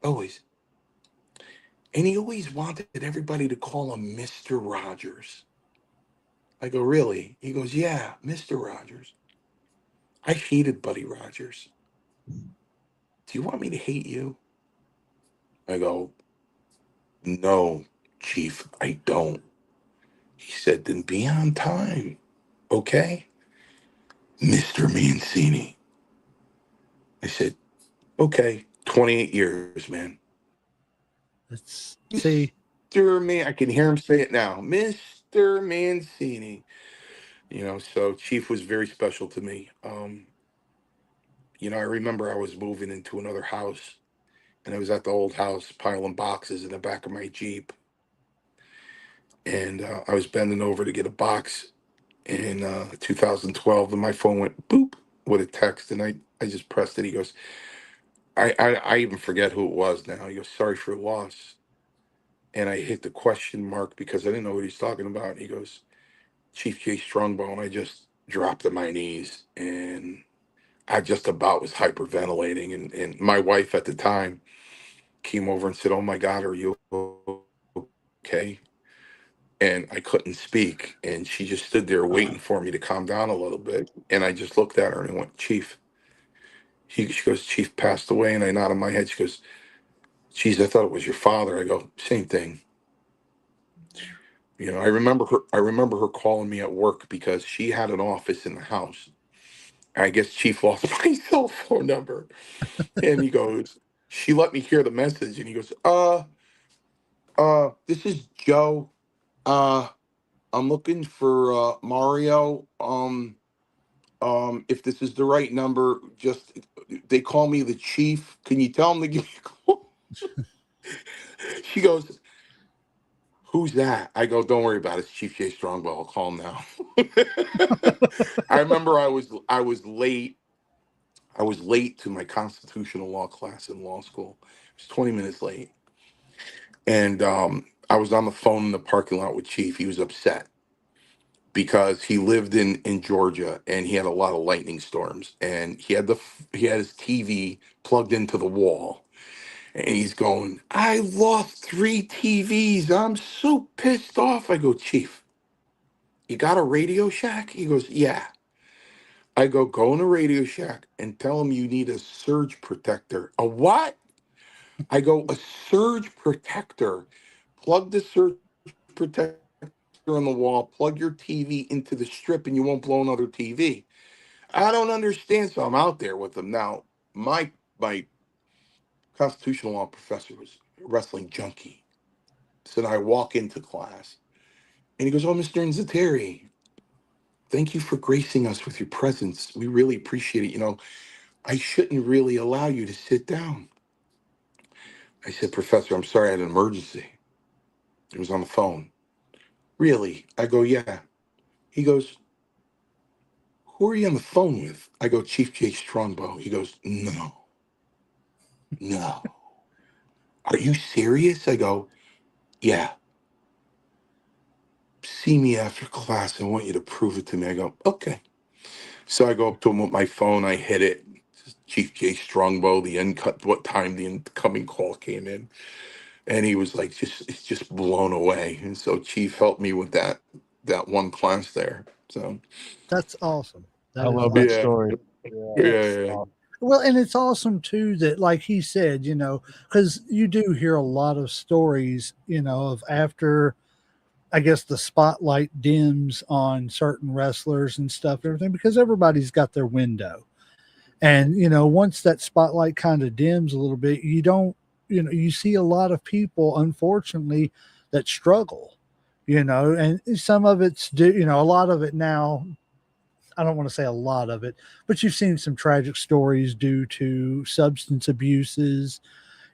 always, and he always wanted everybody to call him Mister Rogers." I go, "Really?" He goes, "Yeah, Mister Rogers. I hated Buddy Rogers. Do you want me to hate you?" I go, "No, Chief, I don't." He said, "Then be on time, okay?" Mr. Mancini. I said, okay, 28 years, man. Let's see. Mr. Man, I can hear him say it now. Mr. Mancini. So Chief was very special to me. I remember I was moving into another house, and I was at the old house piling boxes in the back of my Jeep. And I was bending over to get a box in 2012, and my phone went boop with a text, and I just pressed it. He goes, I even forget who it was now. He goes, sorry for your loss. And I hit the question mark because I didn't know what he's talking about. And he goes, Chief J Strongbow. And I just dropped to my knees, and I just about was hyperventilating. And my wife at the time came over and said, oh my God, are you okay? And I couldn't speak. And she just stood there waiting for me to calm down a little bit. And I just looked at her and I went, Chief. She goes, Chief passed away. And I nodded my head. She goes, geez, I thought it was your father. I go, same thing. I remember her calling me at work because she had an office in the house. I guess Chief lost my cell phone number. And he goes, she let me hear the message, and he goes, this is Joe. Uh I'm looking for Mario. If this is the right number, just they call me the chief. Can you tell him to give me a call? She goes, who's that? I go, don't worry about it. It's Chief J Strongbow. I'll call him now. I remember I was late. I was late to my constitutional law class in law school. I was 20 minutes late. And I was on the phone in the parking lot with Chief. He was upset because he lived in Georgia, and he had a lot of lightning storms, and he had his TV plugged into the wall, and he's going, I lost 3 TVs. I'm so pissed off. I go, Chief, you got a Radio Shack? He goes, yeah. I go in a Radio Shack and tell him you need a surge protector. A what? I go, a surge protector. Plug the surge protector on the wall, plug your TV into the strip, and you won't blow another TV. I don't understand. So I'm out there with them. Now, my constitutional law professor was a wrestling junkie. So I walk into class, and he goes, oh, Mr. Nzateri, thank you for gracing us with your presence. We really appreciate it. I shouldn't really allow you to sit down. I said, Professor, I'm sorry, I had an emergency. It was on the phone. Really? I go, yeah. He goes, who are you on the phone with? I go, Chief J Strongbow. He goes, no. Are you serious? I go, yeah. See me after class. I want you to prove it to me. I go, okay. So I go up to him with my phone. I hit it. Chief J Strongbow, what time the incoming call came in. And he was like, just blown away. And so Chief helped me with that one class there. So That's awesome. I That is love that awesome. yeah, story. Yeah, yeah, Yes. that's yeah. awesome. Well, and it's awesome too that, like he said, because you do hear a lot of stories, of after, I guess, the spotlight dims on certain wrestlers and stuff, and everything, because everybody's got their window. And, once that spotlight kind of dims a little bit, you don't, you see a lot of people, unfortunately, that struggle, and some of it's a lot of it now. I don't want to say a lot of it, but you've seen some tragic stories due to substance abuses,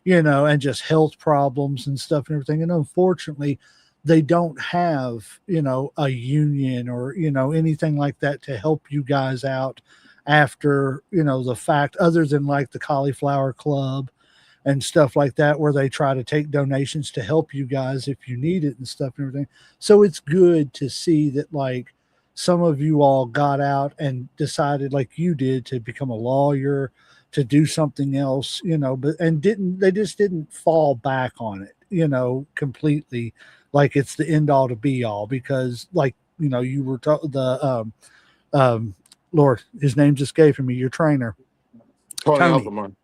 and just health problems and stuff and everything. And unfortunately, they don't have, a union or, anything like that to help you guys out after, the fact, other than like the Cauliflower Club and stuff like that, where they try to take donations to help you guys if you need it and stuff and everything. So it's good to see that, like, some of you all got out and decided, like you did, to become a lawyer, to do something else, but and didn't they just didn't fall back on it, completely, like it's the end all to be all, because, like, you were the um Lord, his name's escaping me, your trainer, Tony Tony. Alderman.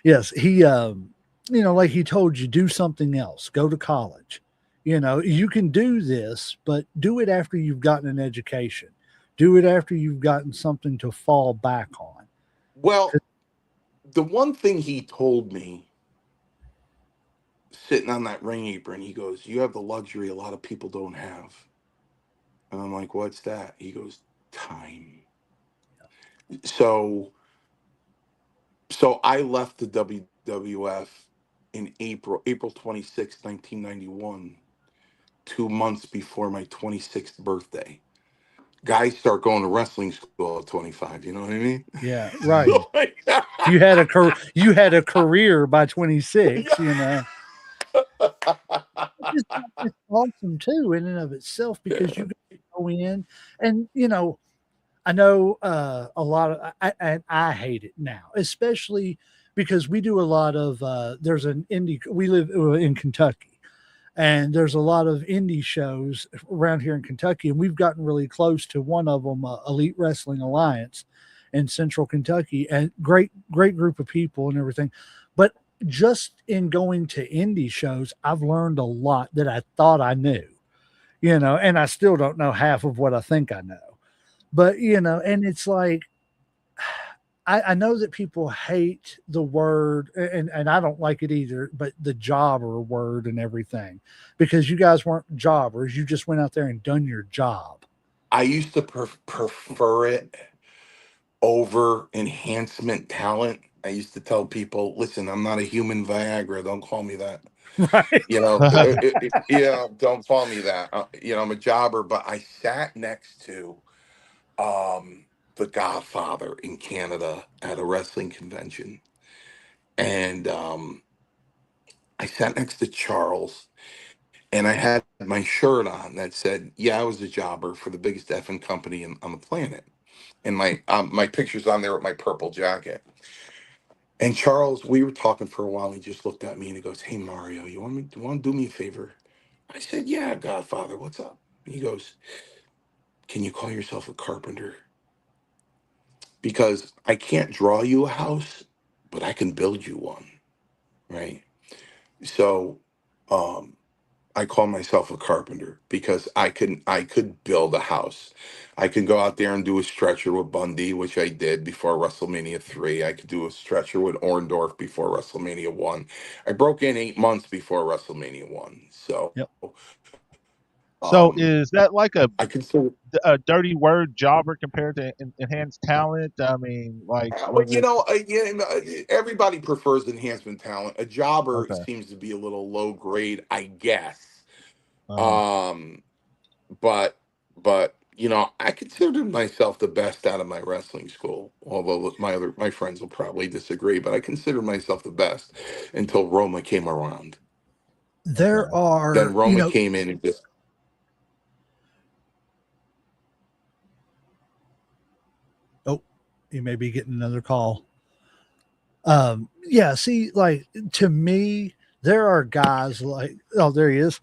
Yes, he like he told you, do something else, go to college. You can do this, but do it after you've gotten an education. Do it after you've gotten something to fall back on. Well, the one thing he told me sitting on that ring apron, he goes, "You have the luxury a lot of people don't have." And I'm like, "What's that?" He goes, "Time." So so I left the WWF in April 26th, 1991, 2 months before my 26th birthday. Guys start going to wrestling school at 25, you know what I mean? Yeah, right. Like, You had a career by 26, you yeah. know. It's it's awesome too in and of itself because you go in and, you know, I know a lot of and I hate it now, especially because we do a lot of there's an indie we live in Kentucky and there's a lot of indie shows around here in Kentucky and we've gotten really close to one of them Elite Wrestling Alliance in Central Kentucky and great group of people and everything. But just in going to indie shows, I've learned a lot that I thought I knew, you know, and I still don't know half of what I think I know. But, you know, and it's like, I know that people hate the word, and I don't like it either, but the jobber word and everything, because you guys weren't jobbers. You just went out there and done your job. I used to prefer it over enhancement talent. I used to tell people, listen, I'm not a human Viagra. Don't call me that. Right. You know, yeah, don't call me that. You know, I'm a jobber, but I sat next to the Godfather in Canada at a wrestling convention. And I sat next to Charles and I had my shirt on that said, "Yeah, I was a jobber for the biggest effing company on the planet." And my picture's on there with my purple jacket. And Charles, we were talking for a while. He just looked at me and he goes, "Hey Mario, you want to do me a favor?" I said, "Yeah, Godfather, what's up?" He goes, "Can you call yourself a carpenter? Because I can't draw you a house, but I can build you one, right?" So um I call myself a carpenter because I could build a house. I could go out there and do a stretcher with Bundy, which I did before WrestleMania 3. I could do a stretcher with Orndorff before WrestleMania 1. I broke in 8 months before WrestleMania 1. So Yep. So um is that like I consider a dirty word, jobber, compared to enhanced talent? I mean, like, well, was it yeah, everybody prefers enhancement talent. A jobber okay? seems to be a little low grade, I guess. Uh-huh. Um but I considered myself the best out of my wrestling school, although my friends will probably disagree, but I considered myself the best until Roma came around. There Okay. Then are, you Roma know, came in and just oh, you may be getting another call. Yeah, see, like to me, there are guys like, oh, there he is.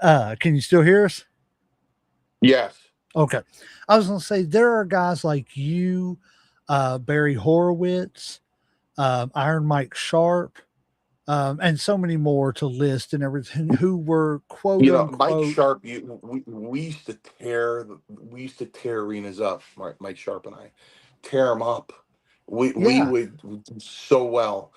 Can you still hear us? yes. Okay. I was going to say there are guys like you, Barry Horowitz, Iron Mike Sharp, and so many more to list and everything who were quote Mike unquote, Sharp, we used to tear arenas up. Mike Sharp and I tear them up. We yeah, would do so well,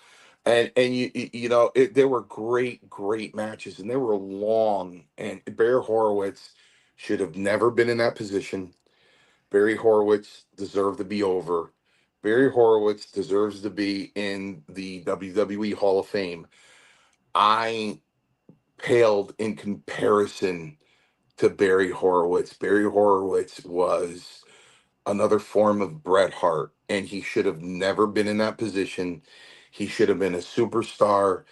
and there were great matches, and they were long. And Bear Horowitz should have never been in that position. Barry Horowitz deserved to be over. Barry Horowitz deserves to be in the WWE Hall of Fame. I paled in comparison to Barry Horowitz. Barry Horowitz was another form of Bret Hart, and he should have never been in that position. He should have been a superstar.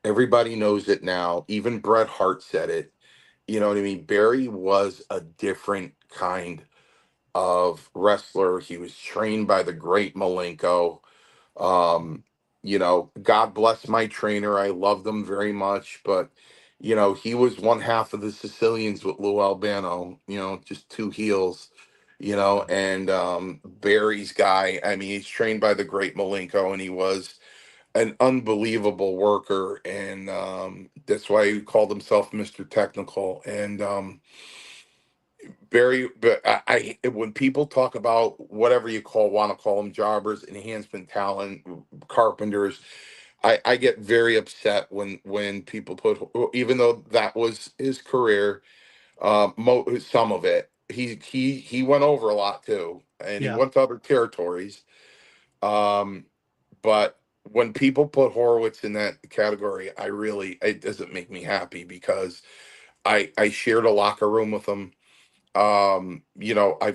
Everybody knows it now. Even Bret Hart said it. You know what I mean? Barry was a different kind of wrestler. He was trained by the great Malenko. Um, God bless my trainer. I loved him very much, but he was one half of the Sicilians with Lou Albano, just two heels, and Barry's guy. I mean, he's trained by the great Malenko, and he was an unbelievable worker, and that's why he called himself Mr. Technical. And very, but when people talk about whatever you want to call them, jobbers, enhancement talent, carpenters, I get very upset when people put, even though that was his career, some of it, he went over a lot too, and he Yeah. went to other territories. Um, but when people put Horowitz in that category, it doesn't make me happy because I shared a locker room with him. I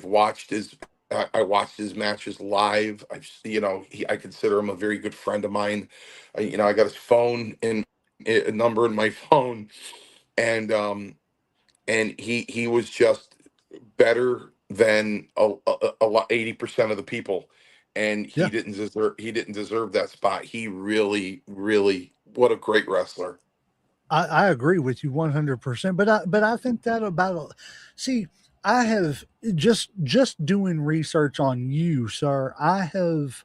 watched his matches live. I consider him a very good friend of mine. I got his phone and a number in my phone, and he was just better than a lot 80% of the people, and Yeah. he didn't deserve that spot. He really, what a great wrestler. I agree with you 100%. But I think that about, see, I have just doing research on you, sir. I have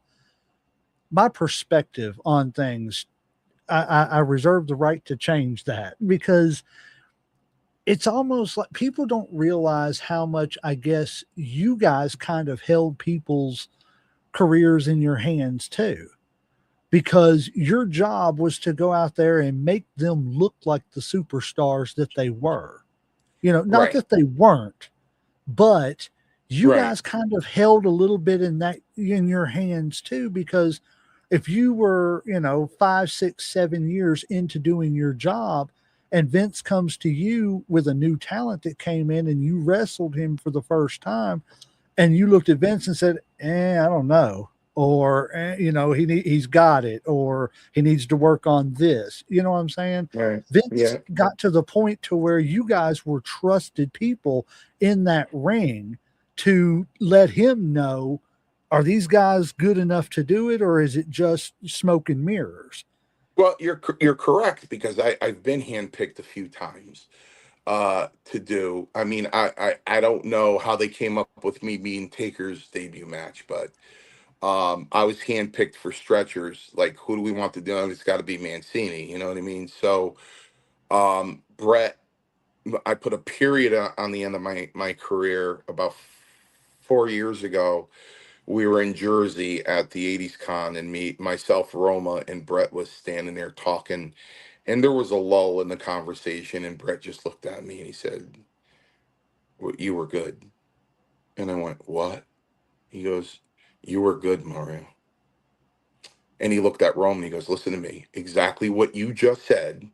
my perspective on things. I reserve the right to change that because it's almost like people don't realize how much, I guess, you guys kind of held people's careers in your hands too, because your job was to go out there and make them look like the superstars that they were. Not Right, that they weren't, but you right, guys kind of held a little bit in that in your hands too, because if you were, 5, 6, 7 years into doing your job and Vince comes to you with a new talent that came in and you wrestled him for the first time, and you looked at Vince and said, I don't know. Or, he's got it, or he needs to work on this. You know what I'm saying? right, Vince yeah. got to the point to where you guys were trusted people in that ring to let him know, are these guys good enough to do it, or is it just smoke and mirrors? Well, you're correct because I've been handpicked a few times to do. I mean, I don't know how they came up with me being Taker's debut match, but I was handpicked for stretchers. Like, who do we want to do? It's got to be Mancini. You know what I mean? So, Brett, I put a period on the end of my career about 4 years ago. We were in Jersey at the '80s con, and myself, Roma, and Brett was standing there talking, and there was a lull in the conversation, and Brett just looked at me and he said, "Well, you were good," and I went, "What?" He goes, "You were good, Mario." And he looked at Rome and he goes, "Listen to me. Exactly what you just said."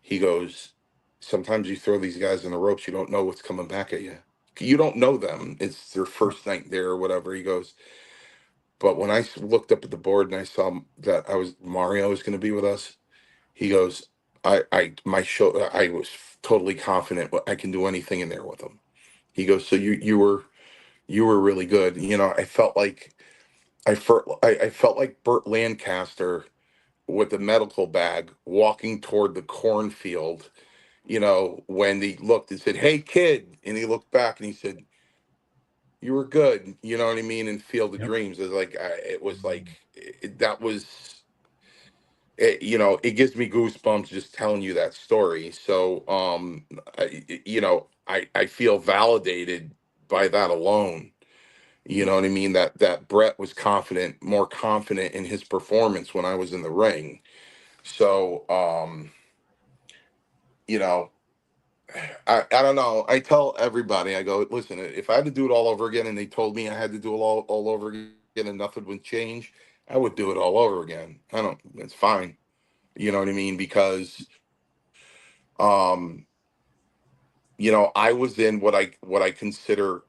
He goes, "Sometimes you throw these guys in the ropes, you don't know what's coming back at you. You don't know them. It's their first night there or whatever." He goes, "But when I looked up at the board and I saw that Mario was going to be with us," he goes, I was totally confident I can do anything in there with him." He goes, "So you were really good." I felt like I felt like Burt Lancaster with the medical bag walking toward the cornfield, when he looked and said, "Hey, kid." And he looked back and he said, "You were good." You know what I mean? In Field of Yep. Dreams. It was like, that was, it gives me goosebumps just telling you that story. So, I feel validated by that alone. You know what I mean? That Brett was more confident in his performance when I was in the ring. So, you know, I don't know. I tell everybody, I go, "Listen, if I had to do it all over again and they told me I had to do it all over again and nothing would change, I would do it all over again. It's fine." You know what I mean? Because, um, I was in what I consider,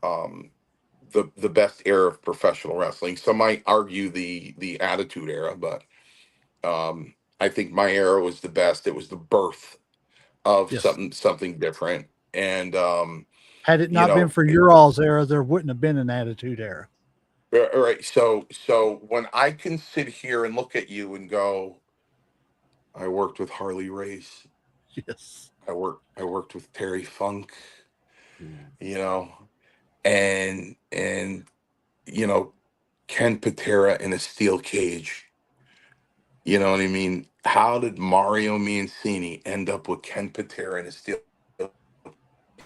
the best era of professional wrestling. Some might argue the Attitude Era, but, I think my era was the best. It was the birth of Yes. something different. And, Had it you not been know for your all's era, there wouldn't have been an attitude era. all right, so when I can sit here and look at you and go, "I worked with Harley Race, Yes. I worked with Terry Funk, you know and you know Ken Patera in a steel cage." You know what I mean? How did Mario Mancini end up with Ken Patera in a steel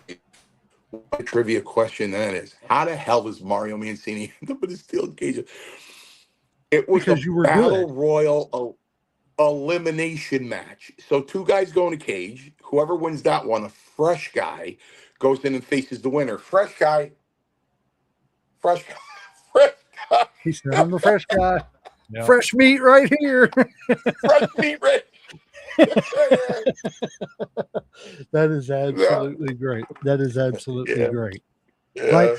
cage? what a trivia question that is. How the hell does Mario Mancini end up in a steel cage? It was a Because you were battle good. royal elimination match. So two guys go in a cage. Whoever wins that one, a fresh guy, goes in and faces the winner. Fresh guy, fresh guy, He said, I'm the fresh guy. Yeah. Fresh meat right here. fresh meat ready. That is Yeah, absolutely great. That is absolutely yeah, great. Like yeah.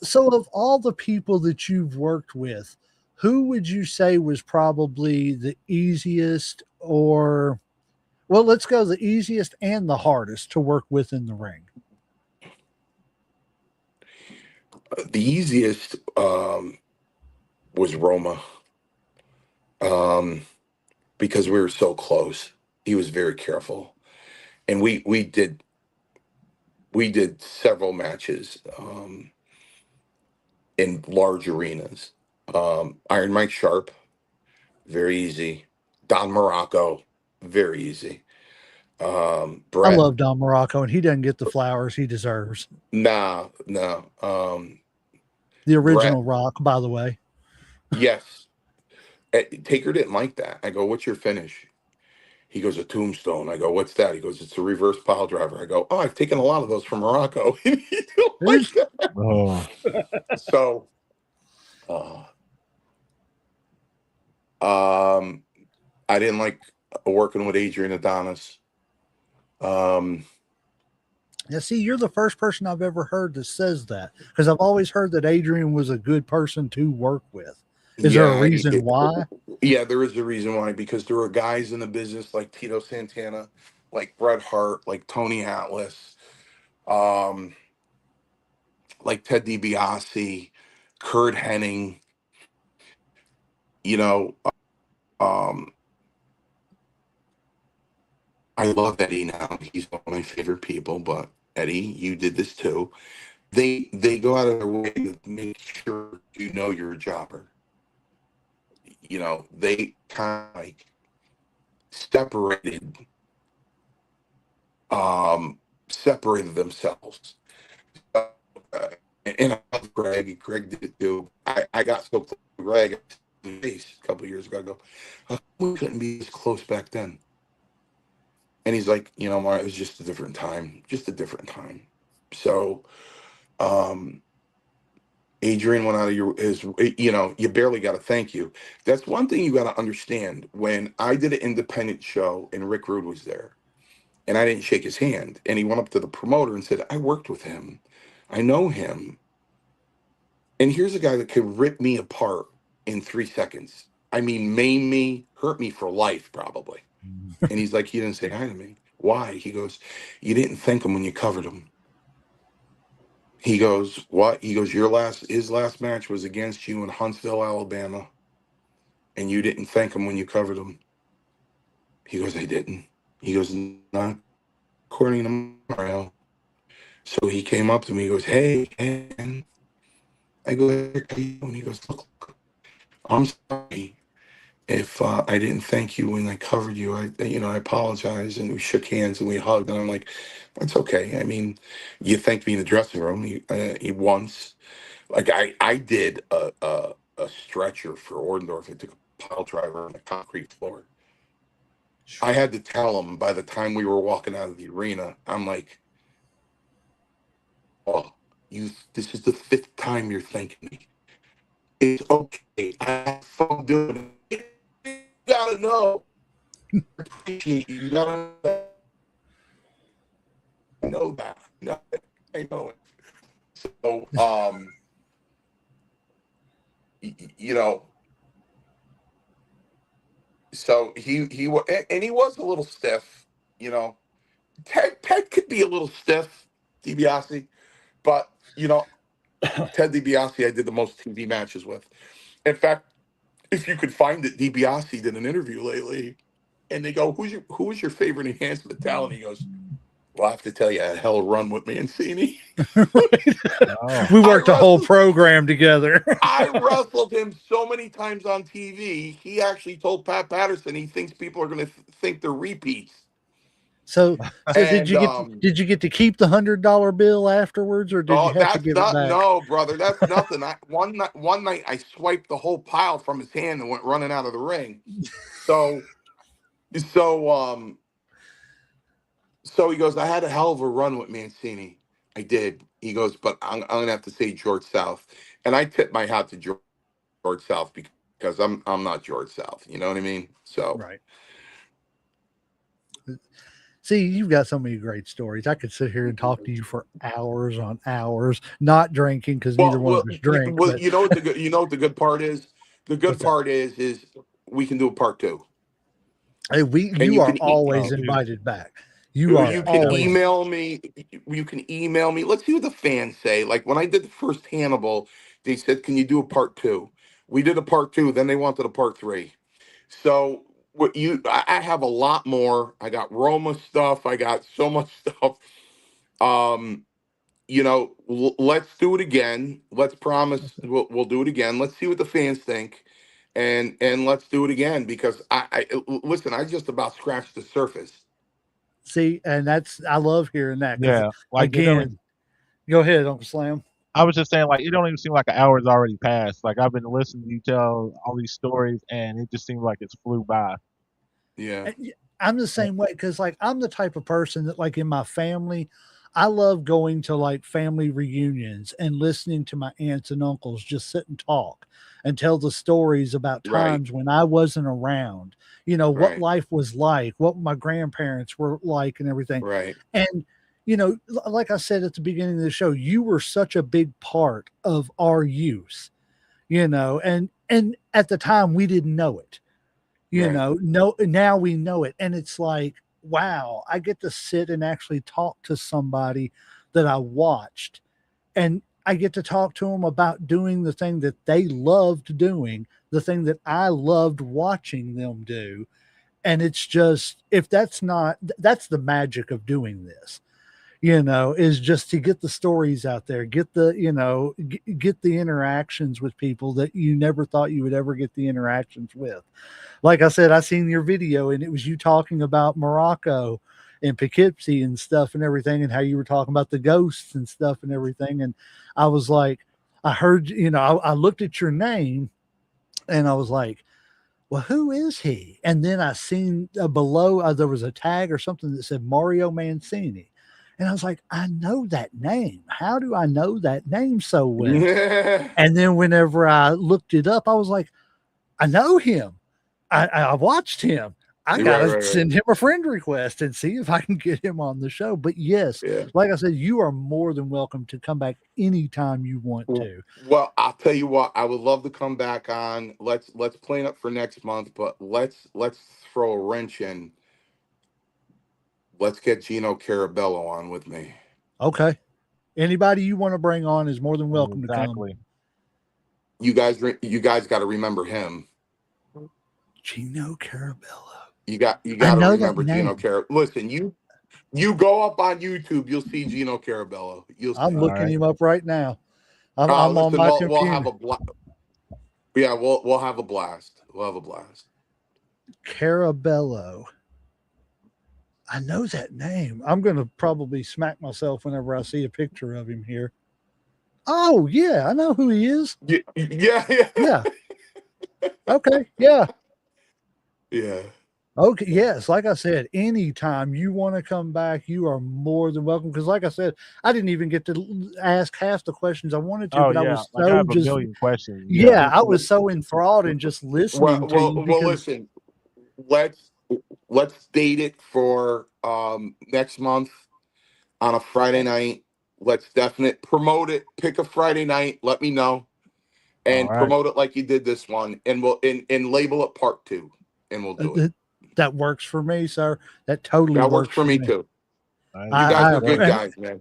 so of all the people that you've worked with, who would you say was probably the easiest or well, let's go the easiest and the hardest to work with in the ring? The easiest was Roma, um, because we were so close. He was very careful, and we did several matches in large arenas. Iron Mike Sharp, very easy. Don Morocco, very easy. I Brett, love Don Morocco and he doesn't get the flowers he deserves. nah, no. The Brett, original Rock, by the way. yes. Taker didn't like that. I go, what's your finish? He goes, a tombstone. I go, what's that? He goes, it's a reverse pile driver. I go, oh, I've taken a lot of those from Morocco. He don't like It's that. Oh, So, uh, um, I didn't like working with Adrian Adonis. Um, Yeah, see, you're the first person I've ever heard that says that because I've always heard that Adrian was a good person to work with. Is there a yeah, reason why? yeah, there is a reason why, because there were guys in the business like Tito Santana, like Bret Hart, like Tony Atlas, um, like Ted DiBiase, Kurt Hennig, you know, um, I love Eddie now. He's one of my favorite people, but Eddie, you did this too. They go out of their way to make sure you know you're a jobber. They kind of like separated separated themselves. Uh, and I love Greg. Greg did it too. I got so close to Greg in the face a couple of years ago. I go, "How come we couldn't be this close back then?" And he's like, Mark, it was just a different time, just a different time. So, um, Adrian went out of you barely got to thank you. That's one thing you got to understand. When I did an independent show and Rick Rude was there, and I didn't shake his hand, and he went up to the promoter and said, I worked with him. I know him. And here's a guy that could rip me apart in 3 seconds. I mean, maim me, hurt me for life, probably. And he's like, he didn't say hi to me. Why? He goes, you didn't thank him when you covered him. He goes, what? He goes, his last match was against you in Huntsville, Alabama, and you didn't thank him when you covered him. He goes, I didn't. He goes, not according to Mario. So he came up to me. He goes, hey, man. I go, and he goes, look, I'm sorry if I didn't thank you when I covered you. I apologize. And we shook hands and we hugged. And I'm like, that's okay. I mean, you thanked me in the dressing room once. Like I did a stretcher for Ordendorf. I took a pile driver on the concrete floor. I had to tell him by the time we were walking out of the arena, I'm like, oh, this is the fifth time you're thanking me. It's okay. I have fun doing it. You gotta know. I appreciate you. You gotta know that. I know it. So, you know, so he was, and he was a little stiff. You know, Ted could be a little stiff, DiBiase, but Ted DiBiase, I did the most TV matches with. In fact, if you could find it, DiBiase did an interview lately, and they go, who was your favorite enhancement talent? He goes, well, I have to tell you, I had a hell of a run with Mancini. oh, We I worked a whole wrestled program together. I wrestled him so many times on TV. He actually told Pat Patterson he thinks people are going to think they're repeats. So, And did you get to keep the $100 bill afterwards, or did you oh, have to that's give it not back? no, brother. That's nothing. One night I swiped the whole pile from his hand and went running out of the ring. So so so he goes, I had a hell of a run with Mancini. I did. He goes, but I'm gonna have to say George South. And I tip my hat to George South because I'm not George South. You know what I mean? So Right. See, you've got so many great stories. I could sit here and talk to you for hours on hours, not drinking because neither well, one well, of us drink. But you know what the good part is? The good what's that? part is we can do a part two. Hey, And you you are can Oh, always dude. invited back. You are you Yeah, can always. definitely. email me. You can email me. Let's see what the fans say. Like when I did the first Hannibal, they said, "Can you do a part two?" We did a part two. Then they wanted a part three. So I have a lot more. I got Roma stuff. I got so much stuff. Um, let's do it again. Let's promise we'll do it again. Let's see what the fans think, and let's do it again because listen. I just about scratched the surface. See, and I love hearing that because, Yeah, like it don't. again, go ahead, Uncle Slam. I was just saying, like it don't even seem like an hour's already passed. Like I've been listening to you tell all these stories, and it just seems like it's flew by. Yeah. I'm the Yeah. same way because, like, I'm the type of person that, like, in my family, I love going to like family reunions and listening to my aunts and uncles just sit and talk and tell the stories about Right. times when I wasn't around, what Right. life was like, what my grandparents were like, and everything. Right. And, like I said at the beginning of the show, you were such a big part of our youth, and at the time we didn't know it. Right. No, now we know it. And it's like, wow, I get to sit and actually talk to somebody that I watched, and I get to talk to them about doing the thing that they loved doing, the thing that I loved watching them do. And it's just, if that's not, that's the magic of doing this, is just to get the stories out there, get the, get the interactions with people that you never thought you would ever get the interactions with. Like I said, I seen your video and it was you talking about Morocco and Poughkeepsie and stuff and everything, and how you were talking about the ghosts and stuff and everything. And I was like, I heard, I looked at your name and I was like, well, who is he? And then I seen below there was a tag or something that said Mario Mancini. And I was like, I know that name. How do I know that name so well? Yeah. And then whenever I looked it up, I was like, I know him. I watched him. I Right. gotta Right. Right. send him a friend request and see if I can get him on the show. But yes, Yeah. like I said, you are more than welcome to come back anytime you want to. Well, I'll tell you what. I would love to come back on. Let's plan it for next month, but let's throw a wrench in. Let's get Gino Carabello on with me. Okay. Anybody you want to bring on is more than welcome to come. Exactly. You guys got to remember him. Gino Carabello. You I got to know that remember Gino name. Carabello. Listen, you go up on YouTube, you'll see Gino Carabello. You'll I'm see All him. looking right. him up right now. I'm on Listen, my we'll have computer. a yeah, we'll have a blast. We'll have a blast. Carabello. I know that name. I'm going to probably smack myself whenever I see a picture of him here. Oh, yeah. I know who he is. Yeah, yeah, Yeah. Okay. Yeah. yeah. Okay. Yeah. Yes. Like I said, anytime you want to come back, you are more than welcome. Because, like I said, I didn't even get to ask half the questions I wanted to, Oh but I yeah, was like I so have a just, million questions. Yeah. yeah, I was so enthralled in just listening to you Well. because, Listen, let's let's date it for next month on a Friday night. Let's definitely promote it. Pick a Friday night. Let me know All and right. promote it like you did this one, and we'll label it part two, and we'll do it. that, that works for me, sir. That totally That works works for for me me. too. All right. You guys are good And guys, man.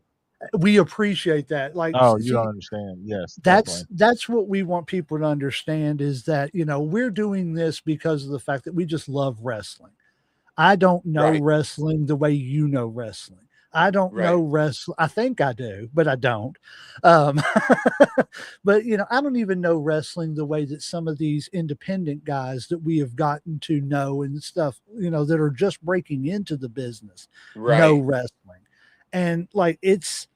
we appreciate that. Like, Oh, you see, don't understand. Yes, that's definitely. that's what we want people to understand is that we're doing this because of the fact that we just love wrestling. I don't know Right. wrestling the way you know wrestling. I don't know Right. wrestling. I think I do, but I don't. Um, but I don't even know wrestling the way that some of these independent guys that we have gotten to know and stuff, that are just breaking into the business know Right. wrestling. And like it's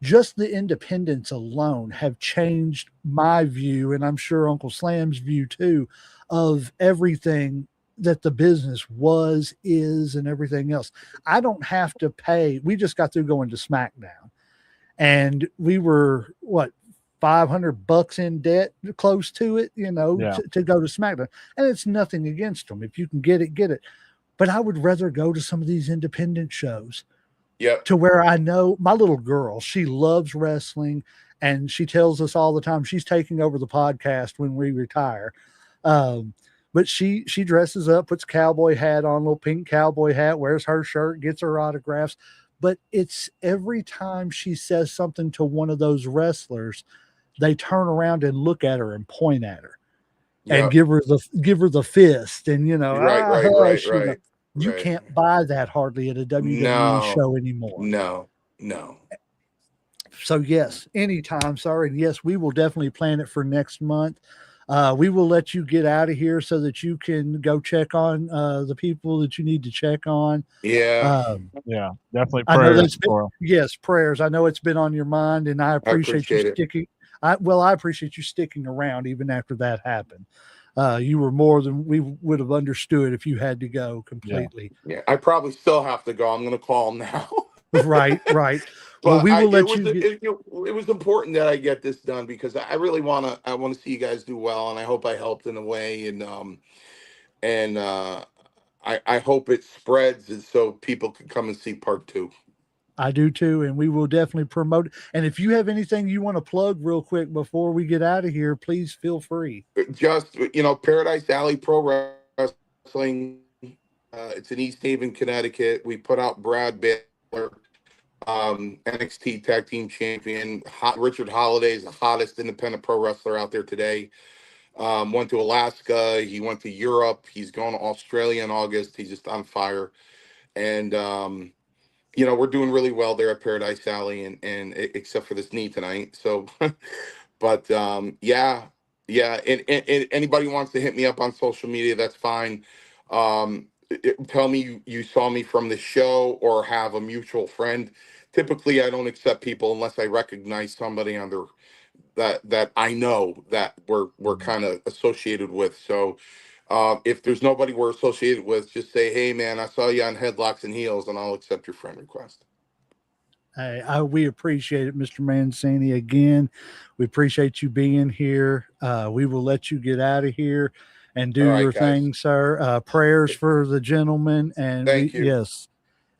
just the independents alone have changed my view, and I'm sure Uncle Slam's view too, of everything that the business was, is, and everything else. I don't have to pay. We just got through going to SmackDown, and we were what, $500 in debt, close to it, Yeah. to go to SmackDown. And it's nothing against them. If you can get it, get it. But I would rather go to some of these independent shows Yep. to where I know my little girl, she loves wrestling, and she tells us all the time she's taking over the podcast when we retire. Um, but she dresses up, puts a cowboy hat on, little pink cowboy hat, wears her shirt, gets her autographs. But it's every time she says something to one of those wrestlers, they turn around and look at her and point at her and Yep. give her the fist, and Right. Right. Right. hush, Right. you Right. can't buy that hardly at a WWE No. show anymore. No. No. So yes, anytime, sir, and yes, we will definitely plan it for next month. We will let you get out of here so that you can go check on the people that you need to check on. Yeah. Um, Yeah. Definitely I know prayers that's been, for him. yes, prayers. I know it's been on your mind, and I I appreciate you appreciate it. sticking. I appreciate you sticking around even after that happened. You were more than we would have understood if you had to go Yeah. completely. Yeah. I probably still have to go. I'm going to call him now. Right, right. Well, But we will it let was you get. it was important that I get this done because I really want to see you guys do well, and I hope I helped in a way, and I hope it spreads and so people can come and see part two. I do too, and we will definitely promote it. And if you have anything you want to plug real quick before we get out of here, please feel free. Just Paradise Alley Pro Wrestling. It's in East Haven, Connecticut. We put out Brad Baylor, NXT Tag Team Champion. Richard Holiday is the hottest independent pro wrestler out there today. Went to Alaska. He went to Europe. He's going to Australia in August. He's just on fire. And we're doing really well there at Paradise Alley, and except for this knee tonight. So, but yeah. And anybody wants to hit me up on social media, that's fine. Tell me you saw me from the show or have a mutual friend. Typically, I don't accept people unless I recognize somebody on their that I know that we're kind of associated with. So if there's nobody we're associated with, just say, hey man, I saw you on Headlocks and Heels, and I'll accept your friend request. Hey, we appreciate it, Mr. Mancini. Again, we appreciate you being here. We will let you get out of here and do All your right, guys. thing, sir. Prayers for the gentleman, and Thank you. yes,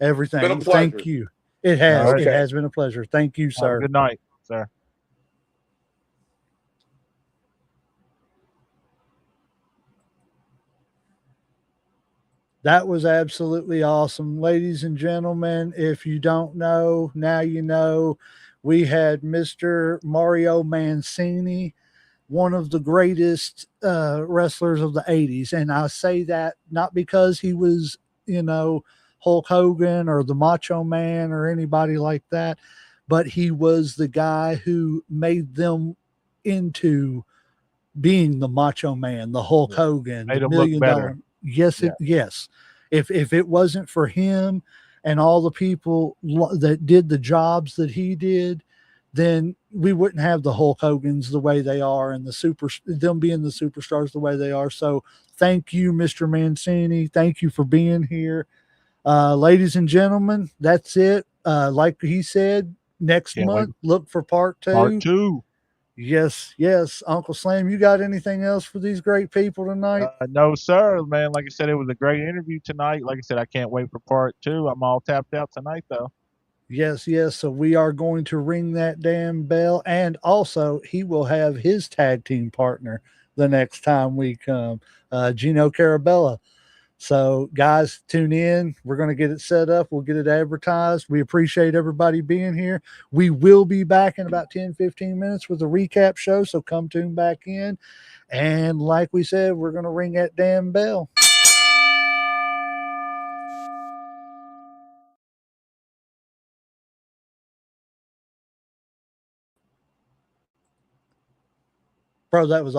It's been a everything. Thank pleasure. you. It All has. right. It Okay. has been a pleasure. Thank you, Have a sir. good night, sir. That was absolutely awesome. Ladies and gentlemen, if you don't know, now you know. We had Mr. Mario Mancini, one of the greatest wrestlers of the 80s. And I say that not because he was, Hulk Hogan or the Macho Man or anybody like that, but he was the guy who made them into being the Macho Man, the Hulk Yeah. Hogan, the Made him look better. $1 million. Yes, Yeah. yes. If it wasn't for him and all the people that did the jobs that he did, then we wouldn't have the Hulk Hogan's the way they are and them being the superstars the way they are. So thank you, Mr. Mancini. Thank you for being here. Ladies and gentlemen, that's it. Like he said, next Can't wait. month, look for part Part two. two. Yes, yes. Uncle Slam, you got anything else for these great people tonight? No, sir, man. Like I said, it was a great interview tonight. Like I said, I can't wait for part two. I'm all tapped out tonight, though. Yes, yes. So we are going to ring that damn bell. And also, he will have his tag team partner the next time we come, Gino Carabella. So, guys, tune in. We're going to get it set up. We'll get it advertised. We appreciate everybody being here. We will be back in about 10, 15 minutes with a recap show. So, come tune back in. And like we said, we're going to ring that damn bell. Bro, that was